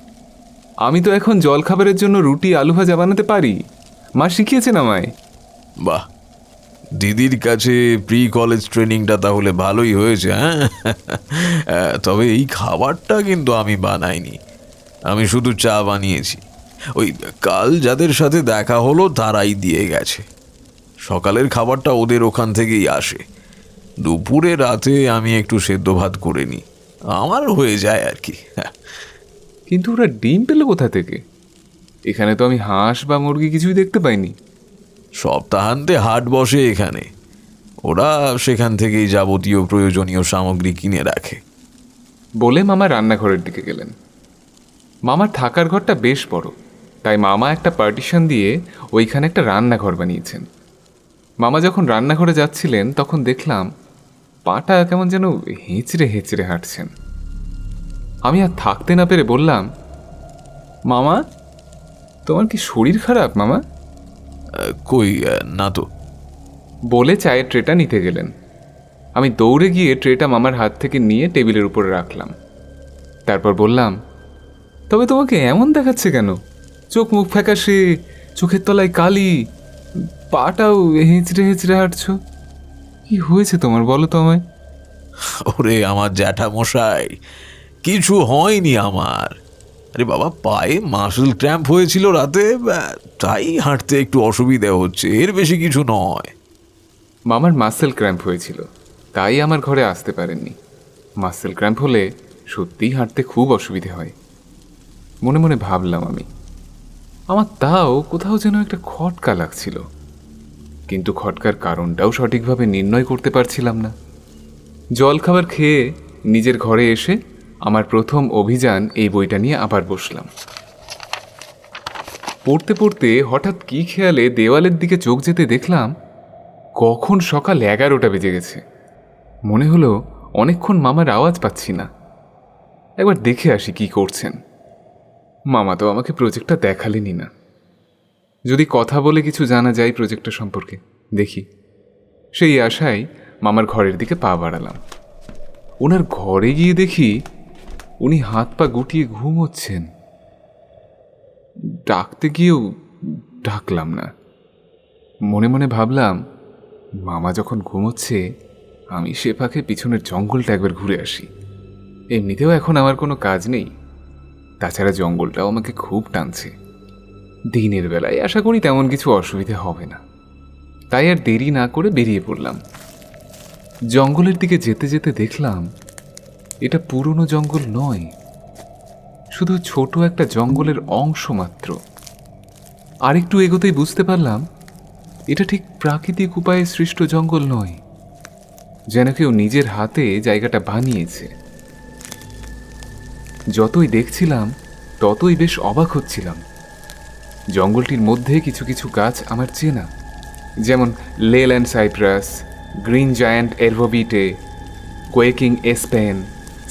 আমি তো এখন জলখাবারের জন্য রুটি আলু ভাজা বানাতে পারি, মা শিখিয়েছেন আমায়। বাহ, দিদির কাছে প্রি কলেজ ট্রেনিংটা তাহলে ভালোই হয়েছে। হ্যাঁ, তবে এই খাবারটা কিন্তু আমি বানাইনি, আমি শুধু চা বানিয়েছি। ওই কাল যাদের সাথে দেখা হলো তারাই দিয়ে গেছে। সকালের খাবারটা ওদের ওখান থেকেই আসে। দুপুরে রাতে আমি একটু সেদ্ধ ভাত করে নিই, আমার হয়ে যায় আর কি। কিন্তু ওরা ডিম পেল কোথা থেকে? এখানে তো আমি হাঁস বা মুরগি কিছুই দেখতে পাইনি। সপ্তাহান্তে হাট বসে এখানে, ওরা সেখান থেকেই যাবতীয় প্রয়োজনীয় সামগ্রী কিনে রাখে। বলে মামা রান্নাঘরের দিকে গেলেন। মামার থাকার ঘরটা বেশ বড়, তাই মামা একটা পার্টিশন দিয়ে ওইখানে একটা রান্নাঘর বানিয়েছেন। মামা যখন রান্নাঘরে যাচ্ছিলেন তখন দেখলাম পাটা কেমন যেন হেঁচড়ে হেঁচড়ে হাঁটছেন। আমি আর থাকতে না পেরে বললাম, মামা তোমার কি শরীর খারাপ মামা? কই না তো। বলে চায়ের ট্রেটা নিতে গেলেন। আমি দৌড়ে গিয়ে ট্রেটা মামার হাত থেকে নিয়ে টেবিলের উপরে রাখলাম। তারপর বললাম, তবে তোমাকে এমন দেখাচ্ছে কেন? চোখ মুখ ফ্যাকাশে, চোখের তলায় কালি, পাটাও হেঁচড়ে হেঁচড়ে হাঁটছো। কি হয়েছে তোমার বলো তো আমায়? ওরে আমার জ্যাঠামশাই, কিছু হয়নি আমার। আরে বাবা, পায়ে মাসল ক্র্যাম্প হয়েছিল রাতে, তাই হাঁটতে একটু অসুবিধা হচ্ছে, এর বেশি কিছু নয়। মামার মাসেল ক্র্যাম্প হয়েছিল, তাই আমার ঘরে আসতে পারেননি। মাসেল ক্র্যাম্প হলে সত্যিই হাঁটতে খুব অসুবিধে হয়। মনে মনে ভাবলাম আমি। আমার তাও কোথাও যেন একটা খটকা লাগছিল, কিন্তু খটকার কারণটাও সঠিকভাবে নির্ণয় করতে পারছিলাম না। জলখাবার খেয়ে নিজের ঘরে এসে আমার প্রথম অভিযান এই বইটা নিয়ে আবার বসলাম। পড়তে পড়তে হঠাৎ কি খেয়ালে দেওয়ালের দিকে চোখ যেতে দেখলাম কখন সকাল 11টা বেজে গেছে। মনে হলো অনেকক্ষণ মামার আওয়াজ পাচ্ছি না, একবার দেখে আসি কি করছেন। মামা তো আমাকে প্রজেক্টটা দেখালেনই না। যদি কথা বলে কিছু জানা যায় প্রজেক্টটা সম্পর্কে, দেখি। সেই আশায় মামার ঘরের দিকে পা বাড়ালাম। ওনার ঘরে গিয়ে দেখি উনি হাত পা গুটিয়ে ঘুমোচ্ছেন। ডাকতে গিয়েও ডাকলাম না। মনে মনে ভাবলাম, মামা যখন ঘুমোচ্ছে আমি সে ফাঁকে পিছনের জঙ্গলটা একবার ঘুরে আসি। এমনিতেও এখন আমার কোনো কাজ নেই, তাছাড়া জঙ্গলটাও আমাকে খুব টানছে। দিনের বেলায় আশা করি তেমন কিছু অসুবিধে হবে না। তাই আর দেরি না করে বেরিয়ে পড়লাম। জঙ্গলের দিকে যেতে যেতে দেখলাম এটা পুরনো জঙ্গল নয়, শুধু ছোট একটা জঙ্গলের অংশ মাত্র। আরেকটু এগোতেই বুঝতে পারলাম এটা ঠিক প্রাকৃতিক উপায়ে সৃষ্ট জঙ্গল নয়, যেন কেউ নিজের হাতে জায়গাটা বানিয়েছে। যতই দেখছিলাম ততই বেশ অবাক হচ্ছিলাম। জঙ্গলটির মধ্যে কিছু কিছু গাছ আমার চেনা, যেমন Leyland cypress, green giant arborvitae, quaking aspen,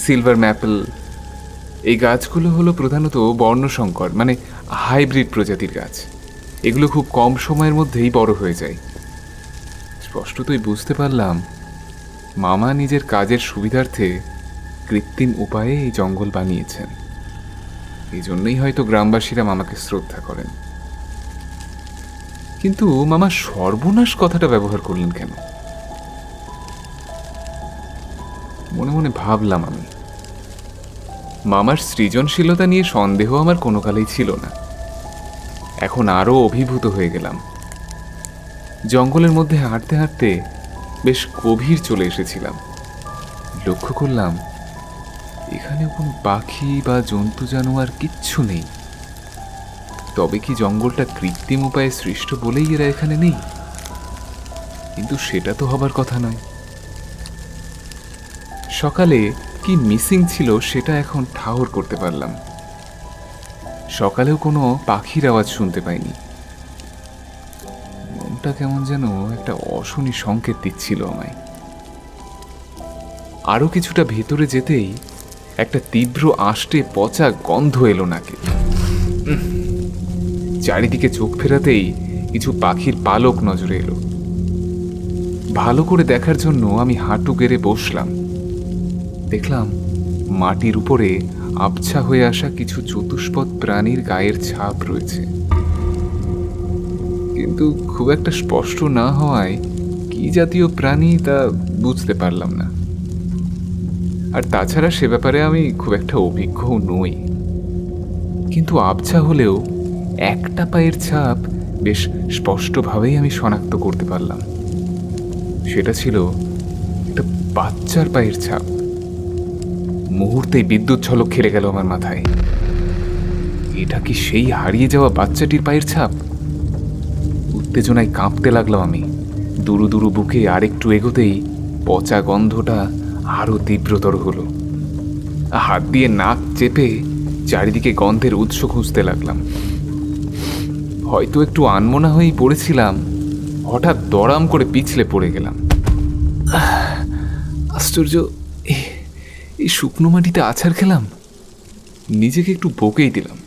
silver maple. এই গাছগুলো হলো প্রধানত বর্ণসংকর মানে হাইব্রিড প্রজাতির গাছ। এগুলো খুব কম সময়ের মধ্যেই বড় হয়ে যায়। স্পষ্টতই বুঝতে পারলাম মামা নিজের কাজের সুবিধার্থে কৃত্রিম উপায়ে এই জঙ্গল বানিয়েছেন। এই জন্যই হয়তো গ্রামবাসীরা মামাকে শ্রদ্ধা করেন। কিন্তু মামা সর্বনাশ কথাটা ব্যবহার করলেন কেন? মনে মনে ভাবলাম আমি। মামার সৃজনশীলতা নিয়ে সন্দেহ আমার কোনো কালেই ছিল না, এখন আরও অভিভূত হয়ে গেলাম। জঙ্গলের মধ্যে হাঁটতে হাঁটতে বেশ গভীর চলে এসেছিলাম। লক্ষ্য করলাম এখানে কোনো পাখি বা জন্তু জানোয়ার কিচ্ছু নেই। তবে কি জঙ্গলটা কৃত্রিম উপায়ে সৃষ্ট বলেই এরা এখানে নেই? কিন্তু সেটা তো হবার কথা নয়। সকালে কি মিসিং ছিল সেটা এখন ঠাহর করতে পারলাম। সকালেও কোনো পাখির আওয়াজ শুনতে পাইনি। মনটা কেমন যেন একটা অশনি সংকেত দিচ্ছিল আমায়। আরো কিছুটা ভেতরে যেতেই একটা তীব্র আষ্টে পচা গন্ধ এলো নাকে। চারিদিকে চোখ ফেরাতেই কিছু পাখির পালক নজরে এলো। ভালো করে দেখার জন্য আমি হাঁটু গেড়ে বসলাম। দেখলাম মাটির উপরে আবছা হয়ে আসা কিছু চতুষ্পদ প্রাণীর গায়ের ছাপ রয়েছে, কিন্তু খুব একটা স্পষ্ট না হওয়ায় কি জাতীয় প্রাণী তা বুঝতে পারলাম না। আর তাছাড়া সে ব্যাপারে আমি খুব একটা অভিজ্ঞও নই। কিন্তু আবছা হলেও একটা পায়ের ছাপ বেশ স্পষ্টভাবেই আমি শনাক্ত করতে পারলাম। সেটা ছিল একটা বাচ্চার পায়ের ছাপ। মুহূর্তেই বিদ্যুৎ ঝলক খেলে গেল আমার মাথায়। এটা কি সেই হারিয়ে যাওয়া বাচ্চাটির পায়ের ছাপ? উত্তেজনায় কাঁপতে লাগলাম আমি। দুরু দুরু বুকে আরেকটু এগোতেই পচা গন্ধটা আরো তীব্রতর হলো। হাত দিয়ে নাক চেপে চারিদিকে গন্ধের উৎস খুঁজতে লাগলাম। হয়তো একটু আনমনা হয়েই পড়েছিলাম, হঠাৎ দড়াম করে পিছলে পড়ে গেলাম। আশ্চর্য, এই শুকনো মাটিতে আছাড় খেলাম। নিজেকে একটু বকেই দিলাম।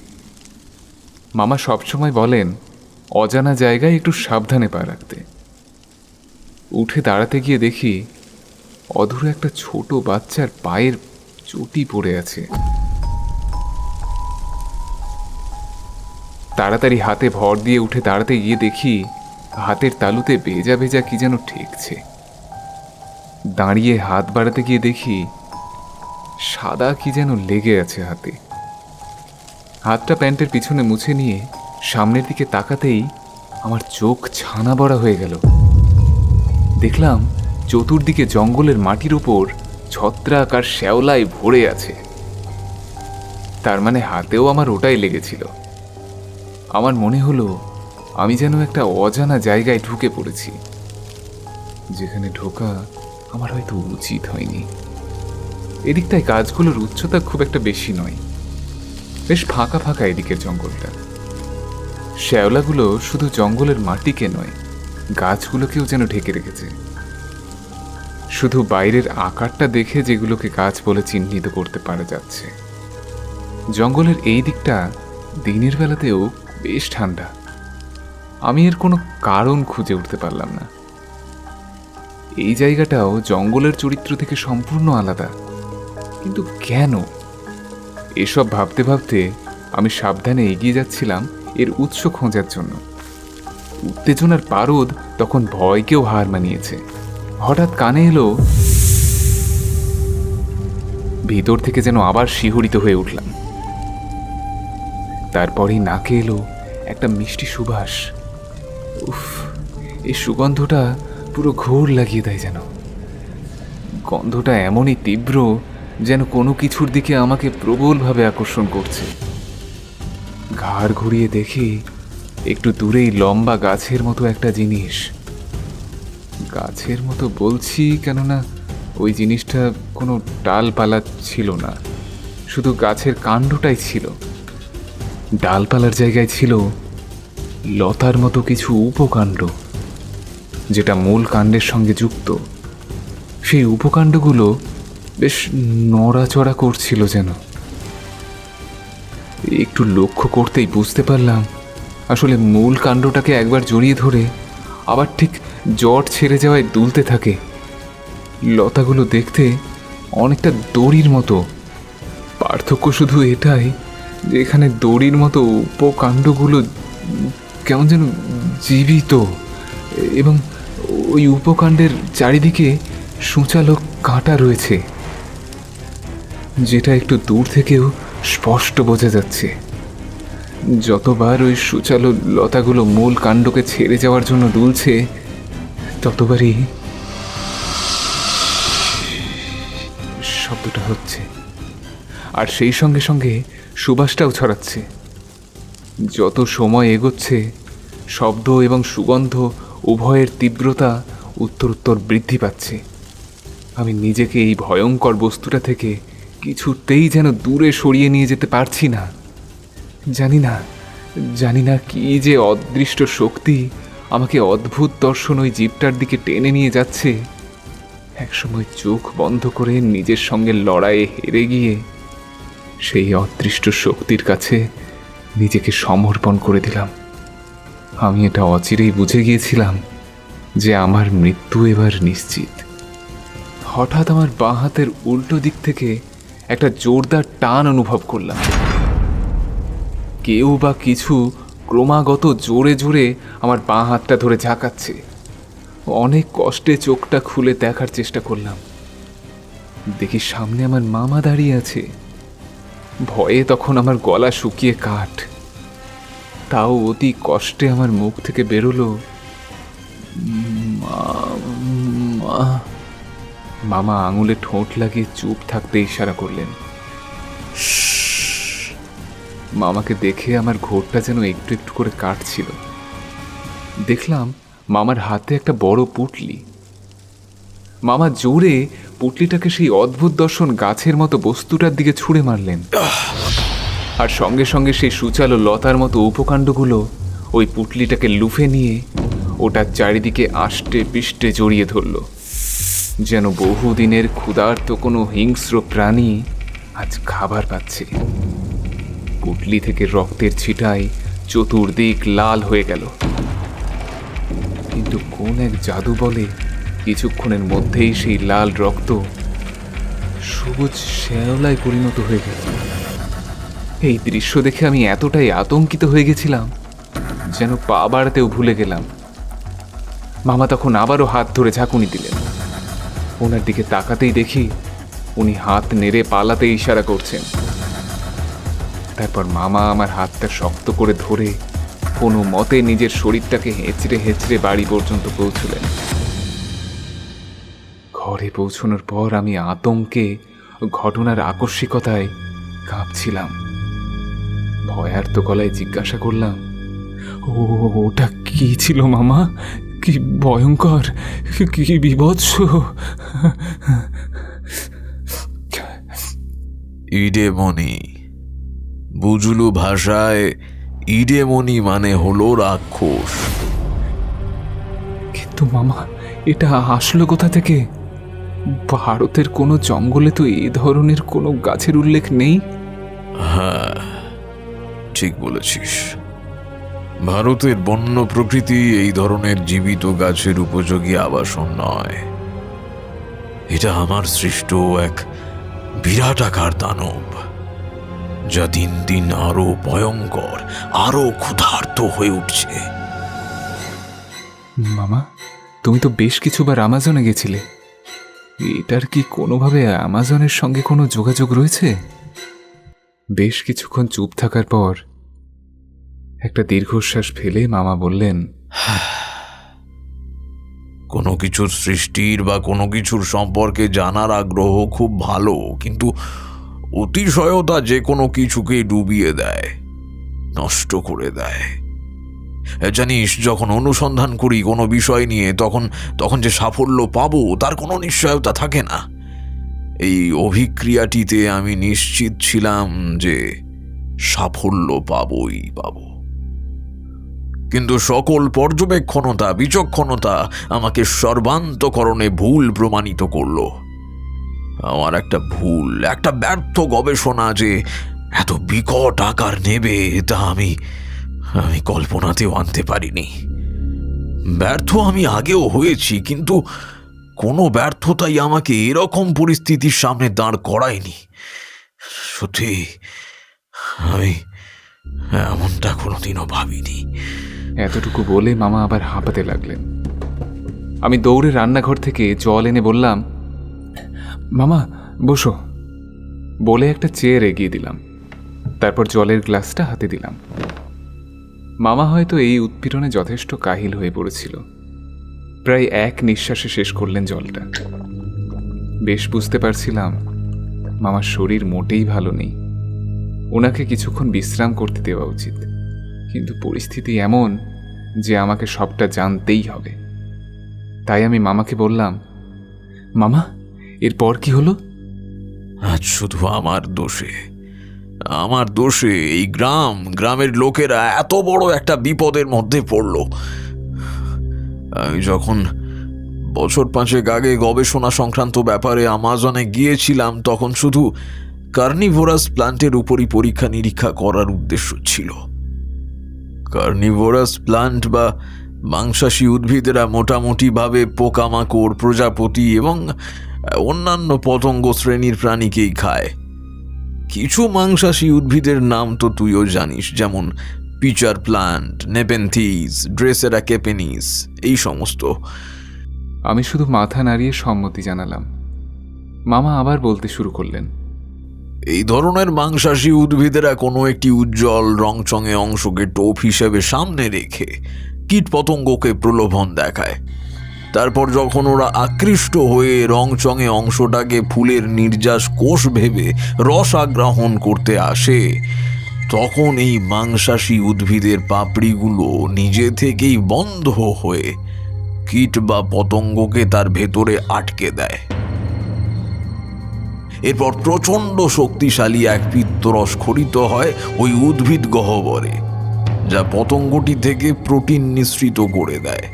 মামা সবসময় বলেন অজানা জায়গায় একটু সাবধানে পা রাখতে। উঠে দাঁড়াতে গিয়ে দেখি অধুর একটা ছোট বাচ্চার পায়ের চটি পড়ে আছে। তাড়াতাড়ি হাতে ভর দিয়ে উঠে দাঁড়াতে গিয়ে দেখি হাতের তালুতে ভেজা ভেজা কি যেন ঠেকছে। দাঁড়িয়ে হাত বাড়াতে গিয়ে দেখি সাদা কি যেন লেগে আছে হাতে। হাতটা প্যান্টের পিছনে মুছে নিয়ে সামনের দিকে তাকাতেই আমার চোখ ছানা বড়া হয়ে গেল। দেখলাম চতুর্দিকে জঙ্গলের মাটির উপর ছত্রাক আর শ্যাওলায় ভরে আছে। তার মানে হাতেও আমার ওটাই লেগেছিল। আমার মনে হলো আমি যেন একটা অজানা জায়গায় ঢুকে পড়েছি, যেখানে ঢোকা আমার হয়তো উচিত হয়নি। এদিকটায় গাছগুলোর উচ্চতা খুব একটা বেশি নয়, বেশ ফাঁকা ফাঁকা এদিকের জঙ্গলটা। শ্যাওলাগুলো শুধু জঙ্গলের মাটিকে নয়, গাছগুলোকেও যেন ঢেকে রেখেছে। শুধু বাইরের আকারটা দেখে যেগুলোকে গাছ বলে চিহ্নিত করতে পারা যাচ্ছে। জঙ্গলের এই দিকটা দিনের বেলাতেও বেশ ঠান্ডা। আমি এর কোনো কারণ খুঁজে উঠতে পারলাম না। এই জায়গাটাও জঙ্গলের চরিত্র থেকে সম্পূর্ণ আলাদা, কিন্তু কেন? এসব ভাবতে ভাবতে আমি সাবধানে এগিয়ে যাচ্ছিলাম এর উৎস খোঁজার জন্য। উত্তেজনার পারদ তখন ভয়কেও হার মানিয়েছে। হঠাৎ কানে এলো, ভিতর থেকে যেন আবার শিহরিত হয়ে উঠলাম। তারপরেই নাকে এলো একটা মিষ্টি সুবাস। উফ, এই সুগন্ধটা পুরো ঘোর লাগিয়ে দেয় যেন। গন্ধটা এমনই তীব্র যেন কোনো কিছুর দিকে আমাকে প্রবলভাবে আকর্ষণ করছে। ঘাড় ঘুরিয়ে দেখি একটু দূরেই লম্বা গাছের মতো একটা জিনিস। গাছের মতো বলছি কেননা ওই জিনিসটা কোনো ডালপালা ছিল না, শুধু গাছের কাণ্ডটাই ছিল। ডালপালার জায়গায় ছিল লতার মতো কিছু উপকাণ্ড, যেটা মূল কাণ্ডের সঙ্গে যুক্ত। সেই উপকাণ্ডগুলো বেশ নড়াচড়া করছিল যেন। একটু লক্ষ্য করতেই বুঝতে পারলাম আসলে মূল কাণ্ডটাকে একবার জড়িয়ে ধরে আবার ঠিক জট ছেড়ে যাওয়ায় দুলতে থাকে। লতাগুলো দেখতে অনেকটা দড়ির মতো, পার্থক্য শুধু এটাই যে এখানে দড়ির মতো উপকাণ্ডগুলো কেমন যেন জীবিত, এবং ওই উপকাণ্ডের চারিদিকে সূচালো কাঁটা রয়েছে, যেটা একটু দূর থেকেও স্পষ্ট বোঝা যাচ্ছে। যতবার ওই সূচালো লতাগুলো মূল কাণ্ডকে ছেড়ে যাওয়ার জন্য দুলছে, ততবারই শব্দটা হচ্ছে, আর সেই সঙ্গে সঙ্গে সুবাসটাও ছড়াচ্ছে। যত সময় এগোচ্ছে শব্দ এবং সুগন্ধ উভয়ের তীব্রতা উত্তরোত্তর বৃদ্ধি পাচ্ছে। আমি নিজেকে এই ভয়ঙ্কর বস্তুটা থেকে কিছুতেই যেন দূরে সরিয়ে নিয়ে যেতে পারছি না। জানি না কি যে অদৃষ্ট শক্তি আমাকে অদ্ভুত দর্শন ওই জীবটার দিকে টেনে নিয়ে যাচ্ছে। একসময় চোখ বন্ধ করে নিজের সঙ্গে লড়াইয়ে হেরে গিয়ে সেই অদৃষ্ট শক্তির কাছে নিজেকে সমর্পণ করে দিলাম। আমি এটা অচিরেই বুঝে গিয়েছিলাম যে আমার মৃত্যু এবার নিশ্চিত। হঠাৎ আমার বাঁ হাতের উল্টো দিক থেকে একটা জোরদার টান অনুভব করলাম। কেউ বা কিছু ক্রমাগত জোরে জোরে আমার বাঁ হাতটা ধরে ঝাঁকাচ্ছে। অনেক কষ্টে চোখটা খুলে দেখার চেষ্টা করলাম। দেখি সামনে আমার মামা দাঁড়িয়ে আছে। ভয়ে তখন আমার গলা শুকিয়ে কাঠ। তাও অতি কষ্টে আমার মুখ থেকে বেরোলো, "মা।" মামা আঙুলে ঠোঁট লাগিয়ে চুপ থাকতে ইশারা করলেন। মামাকে দেখে আমার ঘোরটা যেন একটু একটু করে কাটছিল। দেখলাম মামার হাতে একটা বড় পুঁটলি। মামা জোরে পুঁটলিটাকে সেই অদ্ভুত দর্শন গাছের মতো বস্তুটার দিকে ছুঁড়ে মারলেন, আর সঙ্গে সঙ্গে সেই সূচালো লতার মতো উপকাণ্ডগুলো ওই পুঁটলিটাকে লুফে নিয়ে ওটার চারিদিকে আষ্টে পিষ্টে জড়িয়ে ধরল, যেন বহুদিনের ক্ষুধার্ত কোনো হিংস্র প্রাণী আজ খাবার পাচ্ছে। পুঁটলি থেকে রক্তের ছিটায় চতুর্দিক লাল হয়ে গেল, কিন্তু কোন এক জাদু বলে কিছুক্ষণের মধ্যেই সেই লাল রক্ত সবুজ শ্যাওলায় পরিণত হয়ে গেল। এই দৃশ্য দেখে আমি এতটাই আতঙ্কিত হয়ে গেছিলাম যেন পা বাড়াতেও ভুলে গেলাম। মামা তখন আবারও হাত ধরে ঝাঁকুনি দিলেন। ওনার দিকে তাকাতেই দেখি উনি হাত নেড়ে পালাতে ইশারা করছেন। তারপর মামা আমার হাতটা শক্ত করে ধরে কোনো মতে নিজের শরীরটাকে হেঁচড়ে হেঁচড়ে বাড়ি পর্যন্ত পৌঁছলেন। ঘরে পৌঁছানোর পর আমি আতঙ্কে, ঘটনার আকস্মিকতায় কাঁপছিলাম। ভয়ার্ত গলায় জিজ্ঞাসা করলাম, ওটা কি ছিল মামা? কি ভয়ঙ্কর, কি বিভৎস! ইডেমনি, বুঝলু ভাষায় ইডেমনি মানে হলো রাক্ষস। কিন্তু মামা, এটা আসলো কোথা থেকে? ভারতের কোনো জঙ্গলে তো এই ধরনের কোনো গাছের উল্লেখ নেই। হ্যাঁ, ঠিক বলেছিস। ভারতের বন্য প্রকৃতি এই ধরনের জীবিত গাছের উপযোগী আবাসন নয়। এটা আমার সৃষ্ট এক বিরাট আকার দানব, যা দিন দিন আরো ভয়ঙ্কর, আরো ক্ষুধার্ত হয়ে উঠছে। মামা, তুমি তো বেশ কিছুবার আমাজনে গেছিলে। এটার কি কোনোভাবে আমাজনের সঙ্গে কোনো যোগাযোগ রয়েছে? বেশ কিছুক্ষণ চুপ থাকার পর একটা দীর্ঘশ্বাস ফেলে মামা বললেন, কোনো কিছুর সৃষ্টির বা কোনো কিছুর সম্পর্কে জানার আগ্রহ খুব ভালো, কিন্তু অতিশয়তা যে কোনো কিছুকেই ডুবিয়ে দেয়, নষ্ট করে দেয়। জানিস, যখন অনুসন্ধান করি কোনো বিষয় নিয়ে তখন যে সাফল্য পাবো তার কোনো নিশ্চয়তা থাকে না। এই অভিক্রিয়াটিতে আমি নিশ্চিত ছিলাম যে সাফল্য পাবই পাবো, কিন্তু সকল পর্যবেক্ষণতা, বিচক্ষণতা আমাকে সর্বান্তকরণে ভুল প্রমাণিত করল। আমার একটা ভুল, একটা ব্যর্থ গবেষণা যে এত বিকট আকার নেবে তা আমি কল্পনাতেও আনতে পারিনি। ব্যর্থ আমি আগেও হয়েছি, কিন্তু কোনো ব্যর্থতাই আমাকে এরকম পরিস্থিতির সামনে দাঁড় করায়নি। সত্যি আমি এমনটা কোনোদিনও ভাবিনি। এতটুকু বলে মামা আবার হাঁপাতে লাগলেন। আমি দৌড়ে রান্নাঘর থেকে জল এনে বললাম, মামা বসো, বলে একটা চেয়ার এগিয়ে দিলাম। তারপর জলের গ্লাসটা হাতে দিলাম। মামা হয়তো এই উৎপীড়নে যথেষ্ট কাহিল হয়ে পড়েছিল। প্রায় এক নিঃশ্বাসে শেষ করলেন জলটা। বেশ বুঝতে পারছিলাম মামার শরীর মোটেই ভালো নেই, ওনাকে কিছুক্ষণ বিশ্রাম করতে দেওয়া উচিত। কিন্তু পরিস্থিতি এমন যে আমাকে সবটা জানতেই হবে। তাই আমি মামাকে বললাম, মামা এরপর কি হলো? আজ শুধু আমার দোষে এই গ্রামের লোকেরা এত বড় একটা বিপদের মধ্যে পড়ল। আমি যখন বছর 5 আগে গবেষণা সংক্রান্ত ব্যাপারে আমাজনে গিয়েছিলাম তখন শুধু কার্নিভোরাস প্লান্টের উপরই পরীক্ষা নিরীক্ষা করার উদ্দেশ্য ছিল। কার্নিভোরাস প্লান্ট বা মাংসাশী উদ্ভিদেরা মোটামুটিভাবে পোকামাকড়, প্রজাপতি এবং অন্যান্য পতঙ্গ শ্রেণীর প্রাণীকেই খায়। কিছু মাংসাশী উদ্ভিদের নাম তো তুইও জানিস, যেমন পিচার প্লান্ট, নেপেন্থিস, ড্রেসেরা কেপেনিস, এই সমস্ত। আমি শুধু মাথা নাড়িয়ে সম্মতি জানালাম। মামা আবার বলতে শুরু করলেন, এই ধরনের মাংসাশী উদ্ভিদেরা কোনো একটি উজ্জ্বল রংচঙে অংশকে টোপ হিসেবে সামনে রেখে কীটপতঙ্গকে প্রলোভন দেখায়। তারপর যখন ওরা আকৃষ্ট হয়ে রংচঙে অংশটাকে ফুলের নির্যাস কোষ ভেবে রস আগ্রাহণ করতে আসে, তখন এই মাংসাশী উদ্ভিদের পাপড়িগুলো নিজে থেকেই বন্ধ হয়ে কীট বা পতঙ্গকে তার ভেতরে আটকে দেয়। এরপর প্রচণ্ড শক্তিশালী এক পিত্তরস খরিত হয় ওই উদ্ভিদ গহ্বরে, যা পতঙ্গটি থেকে প্রোটিন নিঃসৃত করে দেয়।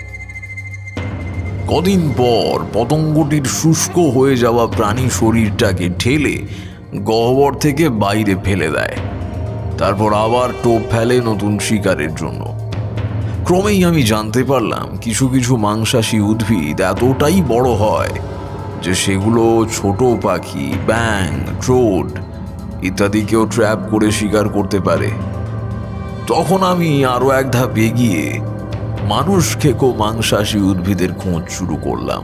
কদিন পর পতঙ্গটির শুষ্ক হয়ে যাওয়া প্রাণী শরীরটাকে ঠেলে গহ্বর থেকে বাইরে ফেলে দেয়। তারপর আবার টোপ ফেলে নতুন শিকারের জন্য। ক্রমেই আমি জানতে পারলাম কিছু কিছু মাংসাশী উদ্ভিদ এতটাই বড় হয় যে সেগুলো ছোট পাখি, ব্যাঙ, ট্রোড ইত্যাদিকেও ট্র্যাপ করে শিকার করতে পারে। তখন আমি আরও এক ধাপ এগিয়ে মানুষ খেকো মাংসাশী উদ্ভিদের খোঁজ শুরু করলাম।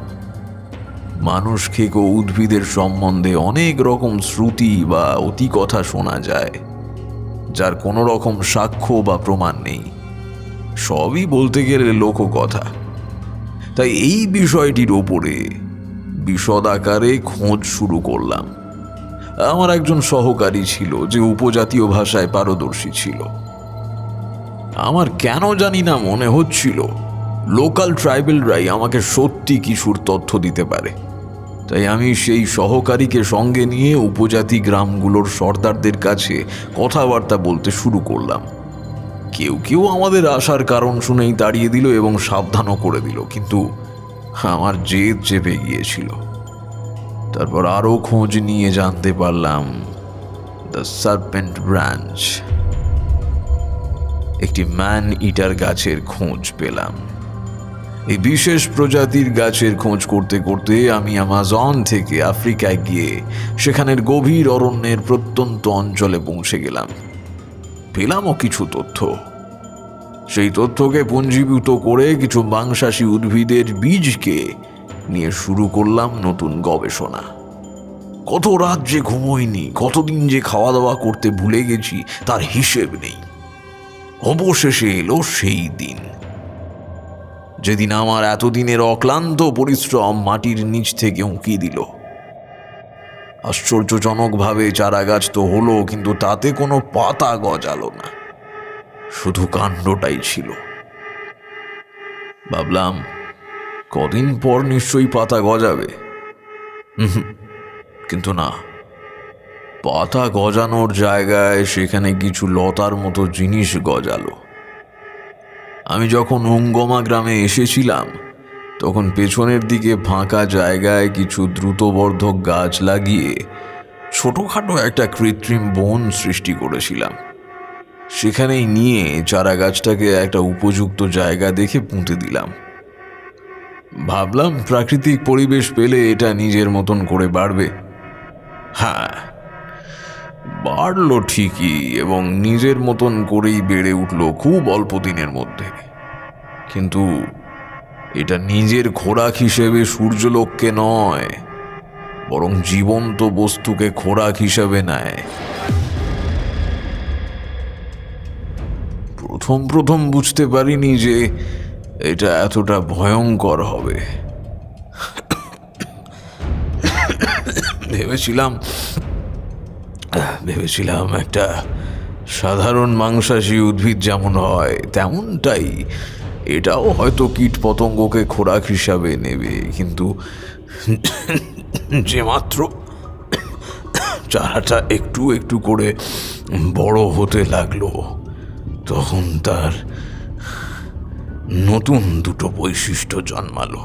মানুষ খেকো উদ্ভিদের সম্বন্ধে অনেক রকম শ্রুতি বা অতিকথা শোনা যায়, যার কোনো রকম সাক্ষ্য বা প্রমাণ নেই। সবই বলতে গেলে লোককথা। তাই এই বিষয়টির ওপরে বিশদ আকারে খোঁজ শুরু করলাম। আমার একজন সহকারী ছিল যে উপজাতীয় ভাষায় পারদর্শী ছিল। আমার কেন জানি না মনে হচ্ছিল লোকাল ট্রাইবেলরাই আমাকে সত্যি কিছুর তথ্য দিতে পারে। তাই আমি সেই সহকারীকে সঙ্গে নিয়ে উপজাতি গ্রামগুলোর সর্দারদের কাছে কথাবার্তা বলতে শুরু করলাম। কেউ কেউ আমাদের আসার কারণ শুনেই তাড়িয়ে দিল এবং সাবধানও করে দিল, কিন্তু আমার জেদ চেপে গিয়েছিল। তারপর আরও খোঁজ নিয়ে জানতে পারলাম দ্য সার্পেন্ট ব্রাঞ্চ, একটি ম্যান ইটার গাছের খোঁজ পেলাম। এই বিশেষ প্রজাতির গাছের খোঁজ করতে করতে আমি অ্যামাজন থেকে আফ্রিকায় গিয়ে সেখানের গভীর অরণ্যের প্রত্যন্ত অঞ্চলে পৌঁছে গেলাম। পেলামও কিছু তথ্য। সেই তথ্যকে পুঞ্জীভূত করে কিছু মাংসাশী উদ্ভিদের বীজকে নিয়ে শুরু করলাম নতুন গবেষণা। কত রাত যে ঘুমোইনি, কতদিন যে খাওয়া দাওয়া করতে ভুলে গেছি তার হিসেব নেই। অবশেষে এলো সেই দিন যেদিন আমার এতদিনের অক্লান্ত পরিশ্রম মাটির নিচ থেকে উঁকি দিল। আশ্চর্যজনকভাবে চারা গাছ তো হলো, কিন্তু তাতে কোনো পাতা গজালো না, শুধু কাণ্ডটাই ছিল। ভাবলাম কদিন পর নিশ্চয়ই পাতা গজাবে, কিন্তু না। পাতা গজানোর জায়গায় সেখানে কিছু লতার মতো জিনিস গজালো। আমি যখন উঙ্গমা গ্রামে এসেছিলাম তখন পেছনের দিকে ফাঁকা জায়গায় কিছু দ্রুতবর্ধক গাছ লাগিয়ে ছোটোখাটো একটা কৃত্রিম বন সৃষ্টি করেছিলাম। সেখানেই নিয়ে চারা গাছটাকে একটা উপযুক্ত জায়গা দেখে পুঁতে দিলাম। ভাবলাম প্রাকৃতিক পরিবেশ পেলে এটা নিজের মতন করে বাড়বে। হ্যাঁ, বাড়লো ঠিকই, এবং নিজের মতন করেই বেড়ে উঠল খুব অল্প দিনের মধ্যে। কিন্তু এটা নিজের খোরাক হিসেবে সূর্যলোককে নয়, বরং জীবন্ত বস্তুকে খোরাক হিসেবে নেয়। প্রথম বুঝতে পারিনি যে এটা এতটা ভয়ঙ্কর হবে। ভেবেছিলাম একটা সাধারণ মাংসাশী উদ্ভিদ যেমন হয় তেমনটাই এটাও হয়তো কীট পতঙ্গকে খোরাক হিসাবে নেবে, কিন্তু যে মাত্র চারাটা একটু একটু করে বড় হতে লাগলো, তখন তার নতুন দুটো বৈশিষ্ট্য জন্মালো।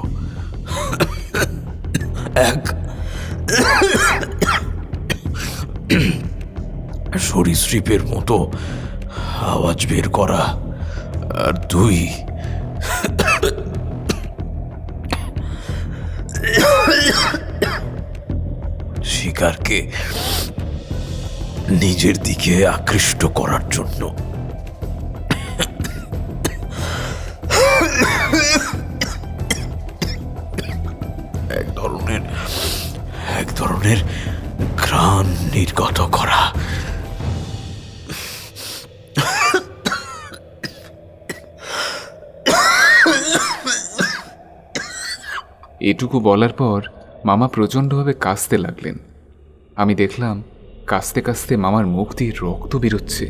সরীসৃপের মতো আওয়াজ বের করা, আর তুই শিকারকে নিজের দিকে আকৃষ্ট করার জন্য এক ধরনের ঘ্রাণ নির্গত করা। এটুকু বলার পর মামা প্রচণ্ডভাবে কাশতে লাগলেন। আমি দেখলাম কাশতে কাশতে মামার মুখ দিয়ে রক্ত বেরোচ্ছে।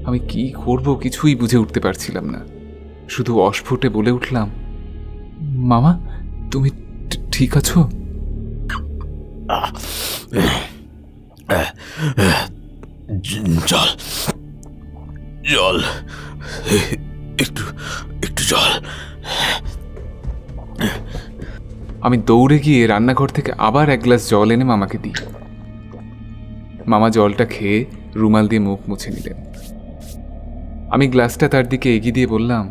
আমি কি করব কিছুই বুঝে উঠতে পারছিলাম না, শুধু অস্ফুটে বলে উঠলাম, মামা তুমি ঠিক আছো? জল জল, একটু একটু জল। আমি দৌড়ে গিয়ে রান্নাঘর থেকে আবার এক গ্লাস জল এনে মামাকে দিই। মামা জলটা খেয়ে রুমাল দিয়ে মুখ মুছে নিলেন। আমি গ্লাসটা তার দিকে এগিয়ে দিয়ে বললাম,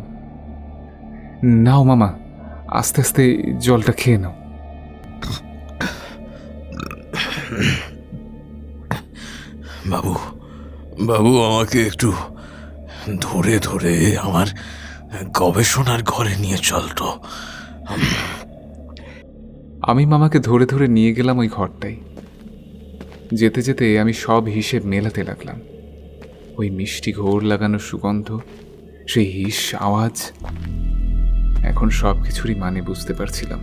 নাও মামা, আস্তে আস্তে জলটা খেয়ে নাও। বাবু বাবু, আমাকে একটু ধরে ধরে আমার গবেষণার ঘরে নিয়ে চল তো। আমি মামাকে ধরে ধরে নিয়ে গেলাম ওই ঘরটাই। যেতে যেতে আমি সব হিসেব মেলাতে লাগলাম। ওই মিষ্টি ঘোর লাগানোর সুগন্ধ, সেই হিস আওয়াজ, এখন সব কিছুরই মানে বুঝতে পারছিলাম।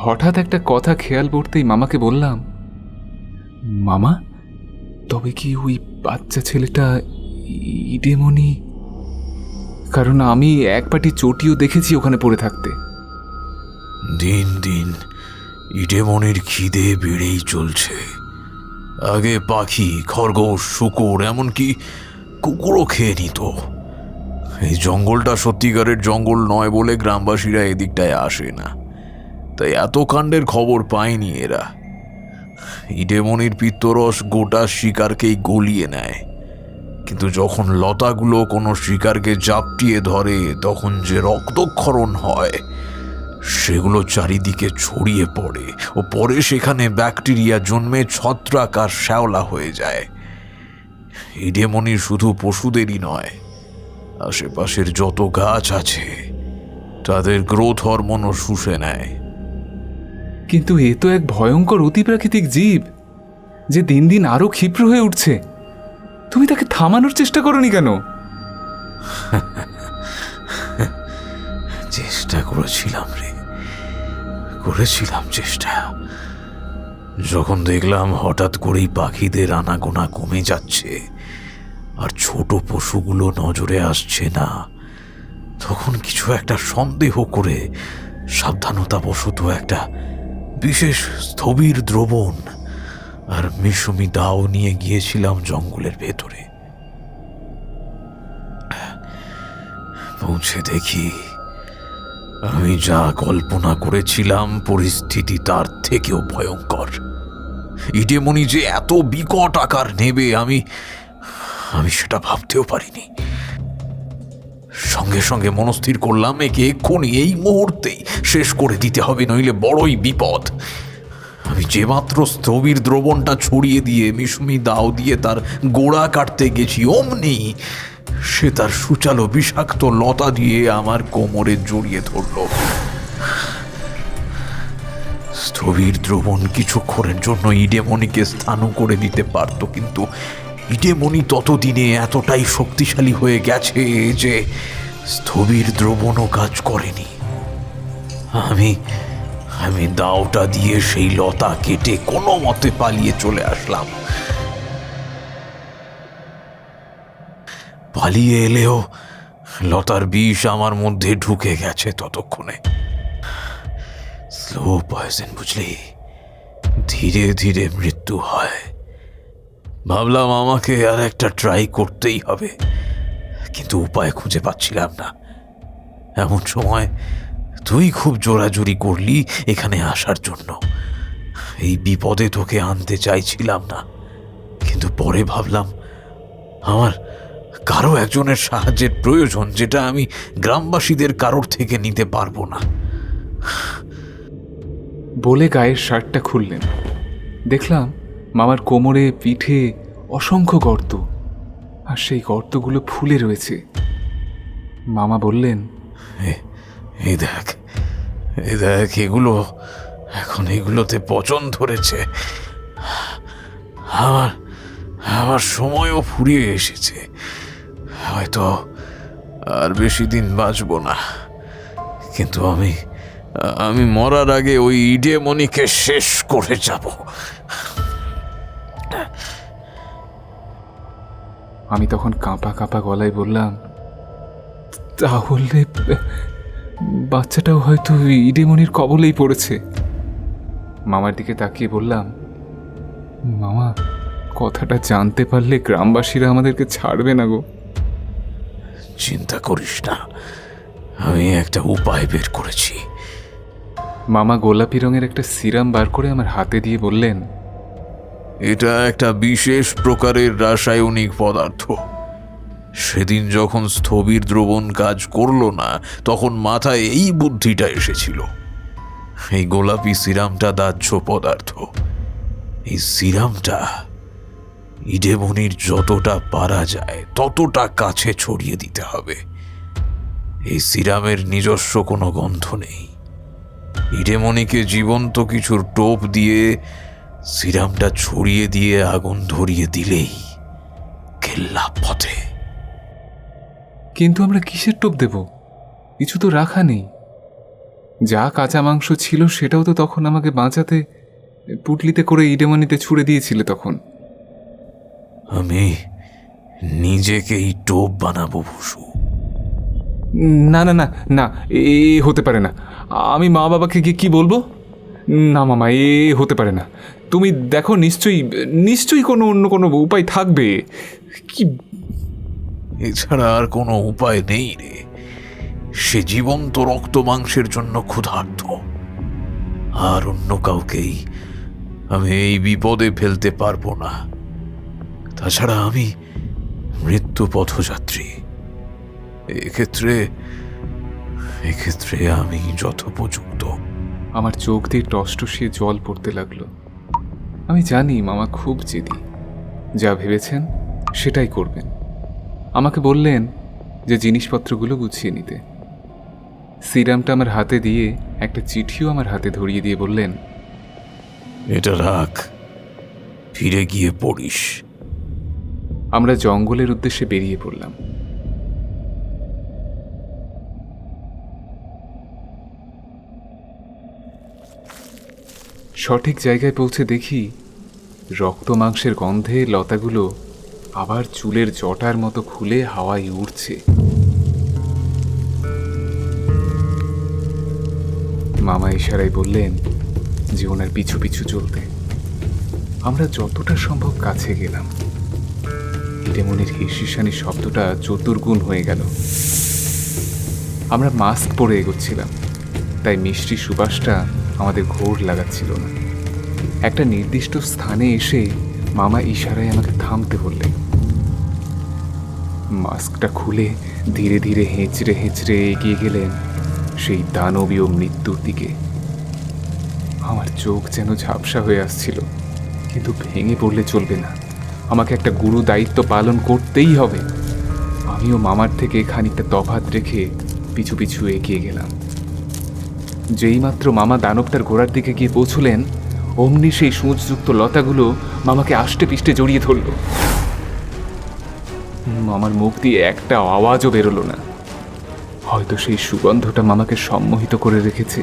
হঠাৎ একটা কথা খেয়াল করতেই মামাকে বললাম, মামা তবে কি ওই বাচ্চা ছেলেটা ইডেমণি? কারণ আমি এক পাটি চটিও দেখেছি ওখানে পড়ে থাকতে। দিন দিন ইডেমনির খিদে বেড়েই চলছে। আগে পাখি, খরগোশ, শূকর, এমনকি কুকুরও খেয়ে নিত। এই জঙ্গলটা সত্যিকারের জঙ্গল নয় বলে গ্রামবাসীরা এদিকটায় আসে না, তাই এত কাণ্ডের খবর পায়নি এরা। ইডেমনির পিত্তরস গোটা শিকারকেই গলিয়ে নেয়, কিন্তু যখন লতাগুলো কোনো শিকারকে জাপটিয়ে ধরে তখন যে রক্তক্ষরণ হয় সেগুলো চারিদিকে ছড়িয়ে পড়ে, ও পরে সেখানে ব্যাকটেরিয়া জন্মে ছত্রাক আর শ্যাওলা হয়ে যায়। ইডেমনি শুধু পশুদেরই নয়, আশেপাশের যত গাছ আছে তাদের গ্রোথ হরমোনও শুষে নেয়। কিন্তু এ তো এক ভয়ঙ্কর অতিপ্রাকৃতিক জীব, যে দিন দিন আরো ক্ষিপ্র হয়ে উঠছে। তুমি তাকে থামানোর চেষ্টা করোনি কেন? চেষ্টা করেছিলাম রে, করেছিলাম চেষ্টা। যখন দেখলাম হঠাৎ করেই পাখিদের আনাগোনা কমে যাচ্ছে আর ছোট পশুগুলো নজরে আসছে না, তখন কিছু একটা সন্দেহ করে সাবধানতাবশত একটা বিশেষ স্থবির দ্রবণ আর মিশুমি দাও নিয়ে গিয়েছিলাম জঙ্গলের ভেতরে। পৌঁছে দেখি আমি যা কল্পনা করেছিলাম পরিস্থিতি তার থেকেও ভয়ঙ্কর। ইডেমনি যে এত বিকট আকার নেবে আমি সেটা ভাবতেও পারিনি। সঙ্গে সঙ্গে মনস্থির করলাম একে এক্ষুনি এই মুহূর্তেই শেষ করে দিতে হবে, নইলে বড়ই বিপদ। আমি যে মাত্র স্থবির দ্রবণটা ছড়িয়ে দিয়ে মিশুমি দাও দিয়ে তার গোড়া কাটতে গেছি, অমনি সে তার সুচালো বিষাক্ত লতা দিয়ে আমার কোমরে জড়িয়ে ধরল। স্থবির দ্রবণ কিছুক্ষণের জন্য ইডেমনিকে স্থানু করে দিতে পারত, কিন্তু ইডেমনি ততদিনে এতটাই শক্তিশালী হয়ে গেছে যে স্থবির দ্রবণও কাজ করেনি। আমি দাওটা দিয়ে সেই লতা কেটে কোনো মতে পালিয়ে চলে আসলাম। পালিয়ে এলেও লতার বিষ আমার মধ্যে ঢুকে গেছে ততক্ষণে। স্লো পয়জন, বুঝলি, ধীরে ধীরে মৃত্যু হয়। ভাবলাম আমাকে আর একটা ট্রাই করতেই হবে, কিন্তু উপায় খুঁজে পাচ্ছিলাম না। এমন সময় তুই খুব জোরাজুরি করলি এখানে আসার জন্য। এই বিপদে তোকে আনতে চাইছিলাম না, কিন্তু পরে ভাবলাম আমার কারো একজনের সাহায্যের প্রয়োজন, যেটা আমি গ্রামবাসীদের কারোর থেকে নিতে পারবো না। বলে গায়ের শার্টটা খুললেন। দেখলাম মামার কোমরে পিঠে অসংখ্য গর্ত, আর সেই গর্তগুলো ফুলে রয়েছে। মামা বললেন, এই দেখ, এই দেখ, এগুলো এখন এগুলোতে পচন ধরেছে। আমার আমার সময়ও ফুরিয়ে এসেছে, হয়তো আর বেশি দিন বাঁচব না, কিন্তু আমি মরার আগে ওই ইডেমণিকে শেষ করে যাব। আমি তখন কাঁপা কাঁপা গলায় বললাম, তাহলে বাচ্চাটাও হয়তো ইডেমনির কবলেই পড়েছে। মামার দিকে তাকিয়ে বললাম, মামা, কথাটা জানতে পারলে গ্রামবাসীরা আমাদেরকে ছাড়বে না গো। চিন্তা করিস না, আমি একটা উপায় বের করেছি। মামা গোলাপি রঙের একটা সিরাম বার করে আমার হাতে দিয়ে বললেন, এটা একটা বিশেষ প্রকারের রাসায়নিক পদার্থ। সেদিন যখন স্থবির দ্রবণ কাজ করলো না, তখন মাথায় এই বুদ্ধিটা এসেছিল। এই গোলাপি সিরামটা দাহ্য পদার্থ। এই সিরামটা ইডেমনির যতটা পারা যায় ততটা কাছে ছড়িয়ে দিতে হবে। এই সিরামের নিজস্ব কোনো গন্ধ নেই। ইডেমনিকে জীবন্ত কিছুর টোপ দিয়ে সিরামটা ছড়িয়ে দিয়ে আগুন ধরিয়ে দিলেই কেল্লা পথে। কিন্তু আমরা কিসের টোপ দেব? কিছু তো রাখা নেই। যা কাঁচা মাংস ছিল সেটাও তো তখন আমাকে বাঁচাতে পুটলিতে করে ইডেমনিতে ছুঁড়ে দিয়েছিলে তখন। আমি নিজেকেই টোপ বানাবো বসু। না না না না, এ হতে পারে না। আমি মা বাবাকে গিয়ে কি বলবো? না মামা, এ হতে পারে না। তুমি দেখো, নিশ্চয়ই কোনো অন্য কোনো উপায় থাকবে। কি এছাড়া আর কোনো উপায় নেই রে। সে জীবন্ত রক্ত মাংসের জন্য ক্ষুধার্ত, আর অন্য কাউকেই আমি এই বিপদে ফেলতে পারবো না। তাছাড়া আমি মৃত্যু পথযাত্রী। এক্ষেত্রে আমি যথোপযুক্ত। আমার চোখ দিয়ে টসটসিয়ে জল পড়তে লাগলো। আমি জানি মামা খুব জেদি, যা ভেবেছেন সেটাই করবেন। আমাকে বললেন যে জিনিসপত্রগুলো গুছিয়ে নিতে। সিরামটা আমার হাতে দিয়ে একটা চিঠিও আমার হাতে ধরিয়ে দিয়ে বললেন, এটা রাখ, ফিরে গিয়ে পড়িস। আমরা জঙ্গলের উদ্দেশ্যে বেরিয়ে পড়লাম। সঠিক জায়গায় পৌঁছে দেখি রক্ত মাংসের গন্ধে লতাগুলো আবার চুলের জটার মতো খুলে হাওয়ায় উড়ছে। মামা ইশারায় বললেন যে ওনার পিছু পিছু চলতে। আমরা যতটা সম্ভব কাছে গেলাম। ইডেমনির হিসিসানি শব্দটা চতুর্গুণ হয়ে গেল। আমরা মাস্ক পরে এগোচ্ছিলাম, তাই মিষ্টি সুবাসটা আমাদের ঘোর লাগাচ্ছিল না। একটা নির্দিষ্ট স্থানে এসে মামা ইশারায় আমাকে থামতে বললেন। মাস্কটা খুলে ধীরে ধীরে হেঁচড়ে হেঁচড়ে এগিয়ে গেলেন সেই দানবীয় মৃত্যুর দিকে। আমার চোখ যেন ঝাপসা হয়ে আসছিল, কিন্তু ভেঙে পড়লে চলবে না। আমাকে একটা গুরু দায়িত্ব পালন করতেই হবে। আমিও মামার থেকে খানিকটা তফাৎ রেখে পিছু পিছু এগিয়ে গেলাম। যেইমাত্র মামা দানবটার গোড়ার দিকে গিয়ে পৌঁছলেন, অমনি সেই সূঁচযুক্ত লতাগুলো মামাকে আষ্টে পিষ্টে জড়িয়ে ধরল। মামার মুখ দিয়ে একটা আওয়াজও বেরোলো না। হয়তো সেই সুগন্ধটা মামাকে সম্মোহিত করে রেখেছে।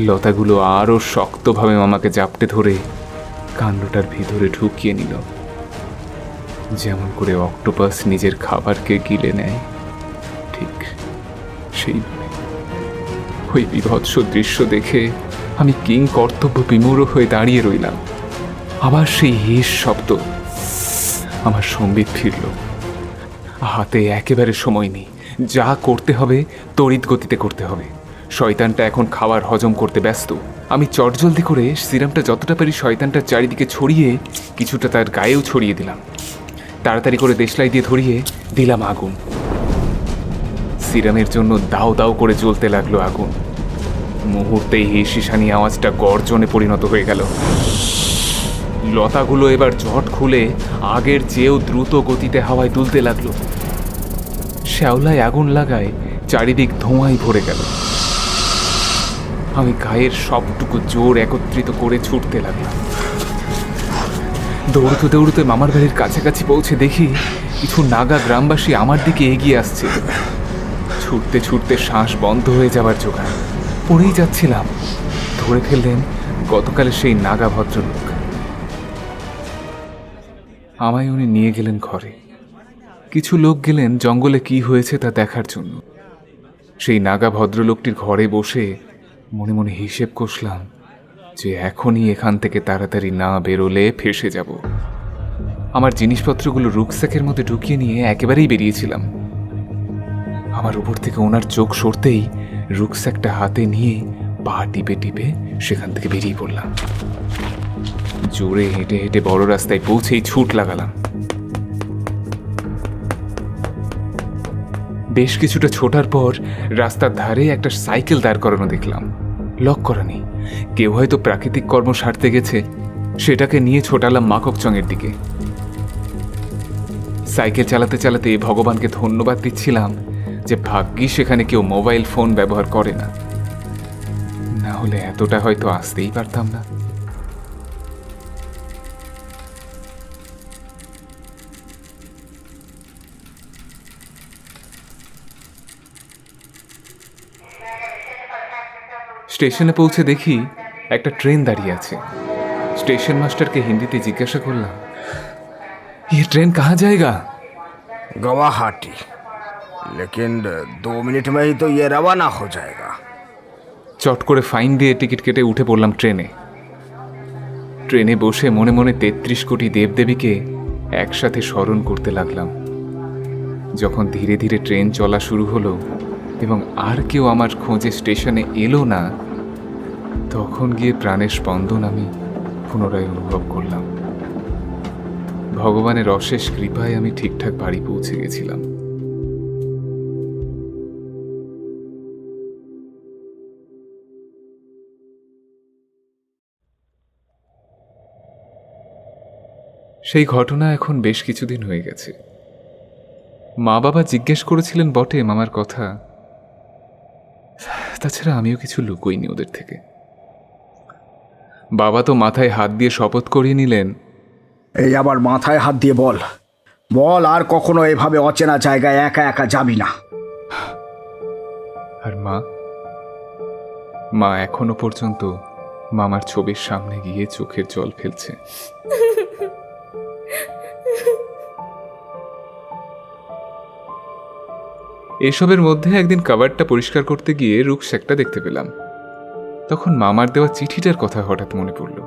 লতাগুলো আরও শক্তভাবে মামাকে জাপটে ধরে কাণ্ডটার ভিতরে ঢুকিয়ে নিল, যেমন করে অক্টোপাস নিজের খাবারকে গিলে নেয়। ঠিক সেইভাবে ওই বিভৎস দৃশ্য দেখে আমি কিং কর্তব্য বিমূঢ় হয়ে দাঁড়িয়ে রইলাম। আবার সেই হিস শব্দ। আমার সম্বিত ফিরল। হাতে একেবারে সময় নেই। যা করতে হবে তড়িৎ গতিতে করতে হবে। শয়তানটা এখন খাবার হজম করতে ব্যস্ত। আমি চটজলদি করে সিরামটা যতটা পারি শয়তানটার চারিদিকে ছড়িয়ে কিছুটা তার গায়েও ছড়িয়ে দিলাম। তাড়াতাড়ি করে দেশলাই দিয়ে ধরিয়ে দিলাম আগুন। সিরামের জন্য দাও দাও করে জ্বলতে লাগলো আগুন। মুহূর্তেই হিসিসানি আওয়াজটা গর্জনে পরিণত হয়ে গেল। লতাগুলো এবার ঝট খুলে আগের চেয়েও দ্রুত গতিতে হাওয়ায় দুলতে লাগলো। শ্যাওলায় আগুন লাগায় চারিদিক ধোঁয়ায় ভরে গেল। আমি গায়ের সবটুকু জোর একত্রিত করে ছুটতে লাগলাম। দৌড়তে দৌড়তে মামার বাড়ির কাছাকাছি পৌঁছে দেখি কিছু নাগা গ্রামবাসী আমার দিকে এগিয়ে আসছে। ছুটতে ছুটতে শ্বাস বন্ধ হয়ে যাবার জোগাড়। পড়েই যাচ্ছিলাম। ধরে ফেললেন গতকালের সেই নাগা ভদ্রলোক। আমায় উনি নিয়ে গেলেন ঘরে। কিছু লোক গেলেন জঙ্গলে কি হয়েছে তা দেখার জন্য। সেই নাগা ভদ্রলোকটির ঘরে বসে মনে মনে হিসেব কষলাম যে এখনই এখান থেকে তাড়াতাড়ি না বেরোলে ফেঁসে যাব। আমার জিনিসপত্রগুলো রুকস্যাকের মধ্যে ঢুকিয়ে নিয়ে একেবারেই বেরিয়েছিলাম। আমার উপর থেকে ওনার চোখ সরতেই রুকস্যাকটা হাতে নিয়ে পা টিপে টিপে সেখান থেকে বেরিয়ে পড়লাম। জোরে হেঁটে হেঁটে বড় রাস্তায় পৌঁছেই ছুট লাগালাম। বেশ কিছুটা ছোটার পর রাস্তার ধারে একটা সাইকেল দাঁড় করানো দেখলাম। লক করা নেই। কেউ হয়তো প্রাকৃতিক কর্ম সারতে গেছে। সেটাকে নিয়ে ছোটালাম মাককচংয়ের দিকে। সাইকেল চালাতে চালাতে ভগবানকে ধন্যবাদ দিচ্ছিলাম যে ভাগ্যিস সেখানে কেউ মোবাইল ফোন ব্যবহার করে না, না হলে এতটা হয়তো আসতেই পারতাম না। স্টেশনে পৌঁছে দেখি একটা ট্রেন দাঁড়িয়ে আছে। स्टेशन मास्टर के हिंदी ते जिज्ञासा करलाम, ये ट्रेन कहाँ जाएगा? गुवाहाटी, लेकिन 2 मिनट में ही तो ये रवाना हो जाएगा। चट करे फाइन दिए टिकिट केटे उठे पड़लाम ट्रेने। ट्रेने बसे मने मने 33 कोटी देवदेवीके एकसाथे स्मरण करते लागलाम। যখন ধীরে ধীরে ট্রেন চলা শুরু হলো এবং আর কেউ আমার খোঁজে স্টেশনে এলো না, তখন গিয়ে প্রাণের স্পন্দন আমি পুনরায় অনুভব করলাম। ভগবানের অশেষ কৃপায় আমি ঠিকঠাক বাড়ি পৌঁছে গেছিলাম। সেই ঘটনা এখন বেশ কিছুদিন হয়ে গেছে। মা বাবা জিজ্ঞেস করেছিলেন বটে মামার কথা, তাছাড়া আমিও কিছু লুকোইনি ওদের থেকে। বাবা তো মাথায় হাত দিয়ে শপথ করিয়ে নিলেন, এই আবার মাথায় হাত দিয়ে বল, বল আর কখনো এভাবে অচেনা জায়গায় একা একা যাবি না। আর মা এখনো পর্যন্ত মামার ছবির সামনে গিয়ে চোখের জল ফেলছে। এসবের মধ্যে একদিন কাভারটা পরিষ্কার করতে গিয়ে রুকস্যাকটা দেখতে পেলাম। তখন মামার দেওয়া চিঠিটার কথা হঠাৎ মনে পড়ল।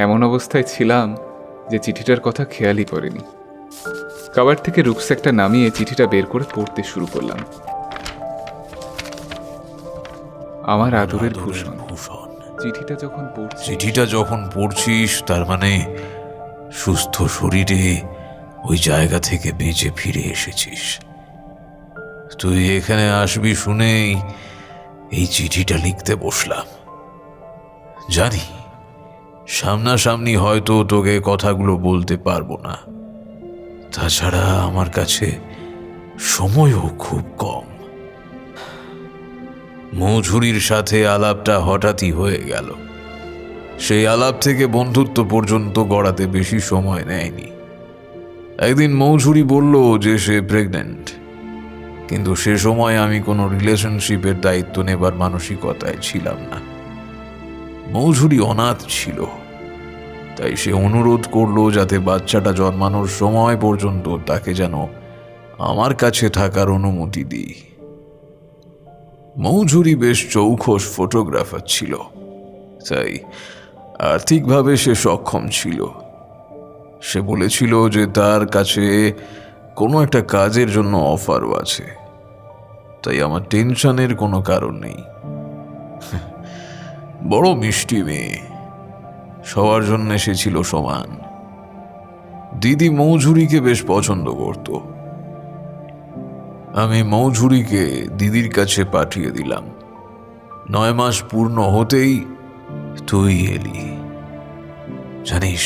এমন অবস্থায় ছিলাম যে চিঠিটার কথা খেয়ালই করেনি। কাভার থেকে রুকস্যাকটা নামিয়ে চিঠিটা বের করে পড়তে শুরু করলাম। আমার আদরের ভূষণ, চিঠিটা যখন পড়ছিস তার মানে সুস্থ শরীরে ওই জায়গা থেকে বেঁচে ফিরে এসেছিস। তুই এখানে আসবি শুনেই এই চিঠিটা লিখতে বসলাম। জানি সামনাসামনি হয়তো তোকে কথাগুলো বলতে পারবো না, তাছাড়া আমার কাছে সময়ও খুব কম। মৌঝুরির সাথে আলাপটা হঠাৎই হয়ে গেল। সেই আলাপ থেকে বন্ধুত্ব পর্যন্ত গড়াতে বেশি সময় নেয়নি। একদিন মৌঝুরি বলল যে সে প্রেগন্যান্ট, কিন্তু সে সময় আমি কোনো রিলেশনশিপের দায়িত্ব নেবার মানসিকতায় ছিলাম না। মৌঝুরি অনাথ ছিল, তাই সে অনুরোধ করলো যাতে বাচ্চাটা জন্মানোর সময় পর্যন্ত তাকে যেন আমার কাছে থাকার অনুমতি দিই। মৌঝুরি বেশ চৌখস ফটোগ্রাফার ছিল, তাই আর্থিকভাবে সে সক্ষম ছিল। সে বলেছিল যে তার কাছে কোনো একটা কাজের জন্য অফারও আছে, তাই আমার টেনশনের কোনো কারণ নেই। বড় মিষ্টি মেয়ে, সবার জন্য সে ছিল সমান। দিদি মৌঝুরিকে বেশ পছন্দ করত। আমি মৌঝুরিকে দিদির কাছে পাঠিয়ে দিলাম। 9 মাস পূর্ণ হতেই তুই এলি। জানিস,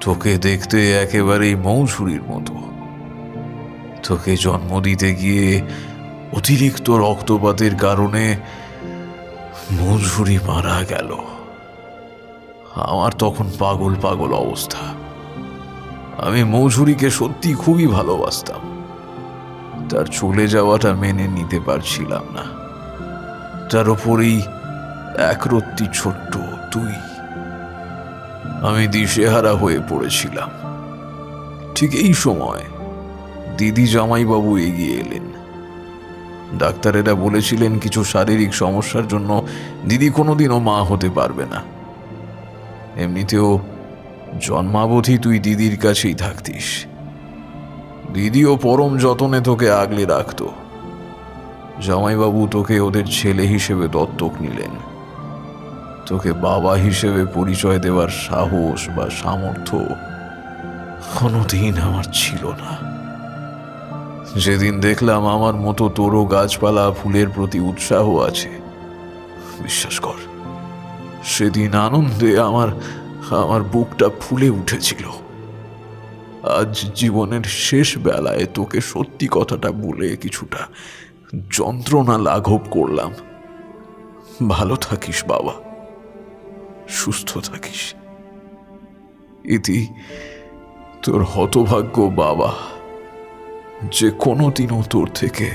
তোকে দেখতে একেবারেই মৌঝুরির মতো। তোকে জন্ম দিতে গিয়ে অতিরিক্ত রক্তপাতের কারণে মৌঝুরি মারা গেল। আমার তখন পাগল পাগল অবস্থা। আমি মৌঝুরিকে সত্যি খুবই ভালোবাসতাম। তার চলে যাওয়াটা মেনে নিতে পারছিলাম না। তার উপরেই একরত্তি ছোট্ট তুই। আমি দিশেহারা হয়ে পড়েছিলাম। ঠিক এই সময় দিদি জামাইবাবু এগিয়ে এলেন। ডাক্তারেরা বলেছিলেন কিছু শারীরিক সমস্যার জন্য দিদি কোনোদিনও মা হতে পারবে না। এমনিতেও জন্মাবধি তুই দিদির কাছেই থাকতিস। দিদিও পরম যতনে তোকে আগলে রাখত। জামাইবাবু তোকে ওদের ছেলে হিসেবে দত্তক নিলেন। তোকে বাবা হিসেবে পরিচয় দেওয়ার সাহস বা সামর্থ্য কোনোদিন আমার ছিল না। যেদিন দেখলাম আমার মতো তোরও গাছপালা ফুলের প্রতি উৎসাহ আছে, বিশ্বাস কর, সেদিন আনন্দে আমার বুকটা ফুলে উঠেছিল। আজ জীবনের শেষ বেলায় তোকে সত্যি কথাটা বলে কিছুটা যন্ত্রণা লাঘব করলাম। ভালো থাকিস বাবা, সুস্থ থাকিস। ইতি তোর হতভাগ্য বাবা, যে কোনোদিনও তোর থেকে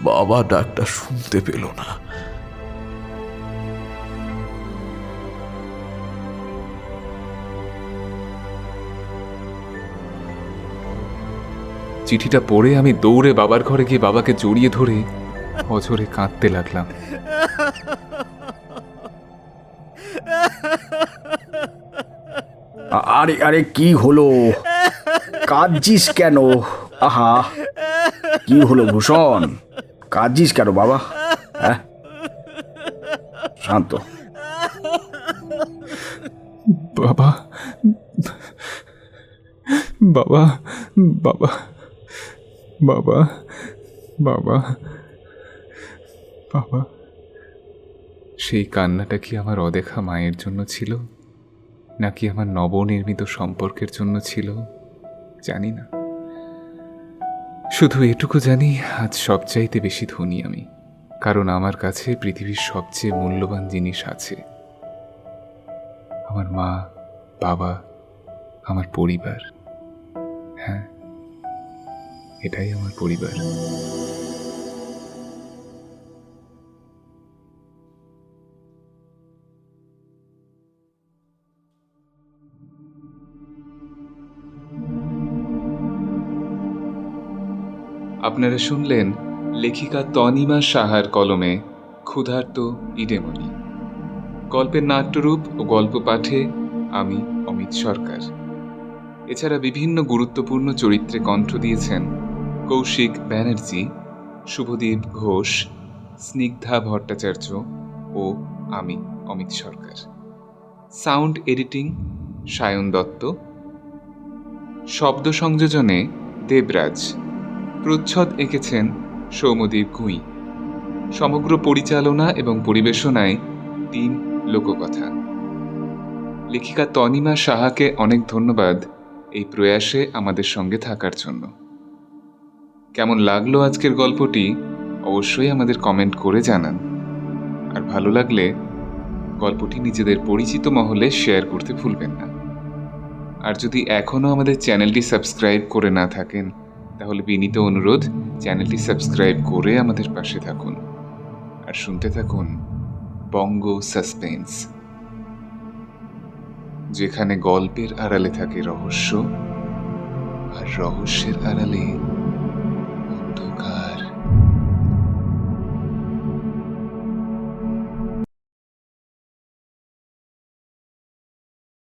বাবা ডাকটা শুনতে পেল না। চিঠিটা পড়ে আমি দৌড়ে বাবার ঘরে গিয়ে বাবাকে জড়িয়ে ধরে অঝরে কাঁদতে লাগলাম। আরে আরে কি হলো? কাঁদছিস কেন? আহা, কি হলো ভূষণ? কাঁদছিস কেন বাবা? হ্যাঁ, শান্ত। বাবা বাবা বাবা বাবা বাবা বাবা। সেই কান্নাটা কি আমার অদেখা মায়ের জন্য ছিল, নাকি আমার নবনির্মিত সম্পর্কের জন্য ছিল জানি না। শুধু এটুকু জানি, আজ সবচাইতে বেশি ধনী আমি, কারণ আমার কাছে পৃথিবীর সবচেয়ে মূল্যবান জিনিস আছে। আমার মা, বাবা, আমার পরিবার। হ্যাঁ, এটাই আমার পরিবার। আপনারা শুনলেন লেখিকা তনিমা সাহার কলমে ক্ষুধার্ত ইডেমণি। গল্পের নাট্যরূপ ও গল্প পাঠে আমি অমিত সরকার। এছাড়া বিভিন্ন গুরুত্বপূর্ণ চরিত্রে কণ্ঠ দিয়েছেন কৌশিক ব্যানার্জি, শুভদীপ ঘোষ, স্নিগ্ধা ভট্টাচার্য ও আমি অমিত সরকার। সাউন্ড এডিটিং সায়ন দত্ত, শব্দ সংযোজনে দেবরাজ, প্রচ্ছদ এঁকেছেন সৌম্যদীপ ভূঁই। সমগ্র পরিচালনা এবং পরিবেশনায় টিম লোককথা। লেখিকা তনিমা সাহাকে অনেক ধন্যবাদ এই প্রয়াসে আমাদের সঙ্গে থাকার জন্য। কেমন লাগলো আজকের গল্পটি অবশ্যই আমাদের কমেন্ট করে জানান। আর ভালো লাগলে গল্পটি নিজেদের পরিচিত মহলে শেয়ার করতে ভুলবেন না। আর যদি এখনও আমাদের চ্যানেলটি সাবস্ক্রাইব করে না থাকেন, তাহলে বিনীত অনুরোধ চ্যানেলটি সাবস্ক্রাইব করে আমাদের পাশে থাকুন আর শুনতে থাকুন বঙ্গ সাসপেন্স, যেখানে গল্পের আড়ালে থাকে রহস্য আর রহস্যের আড়ালে অন্ধকার।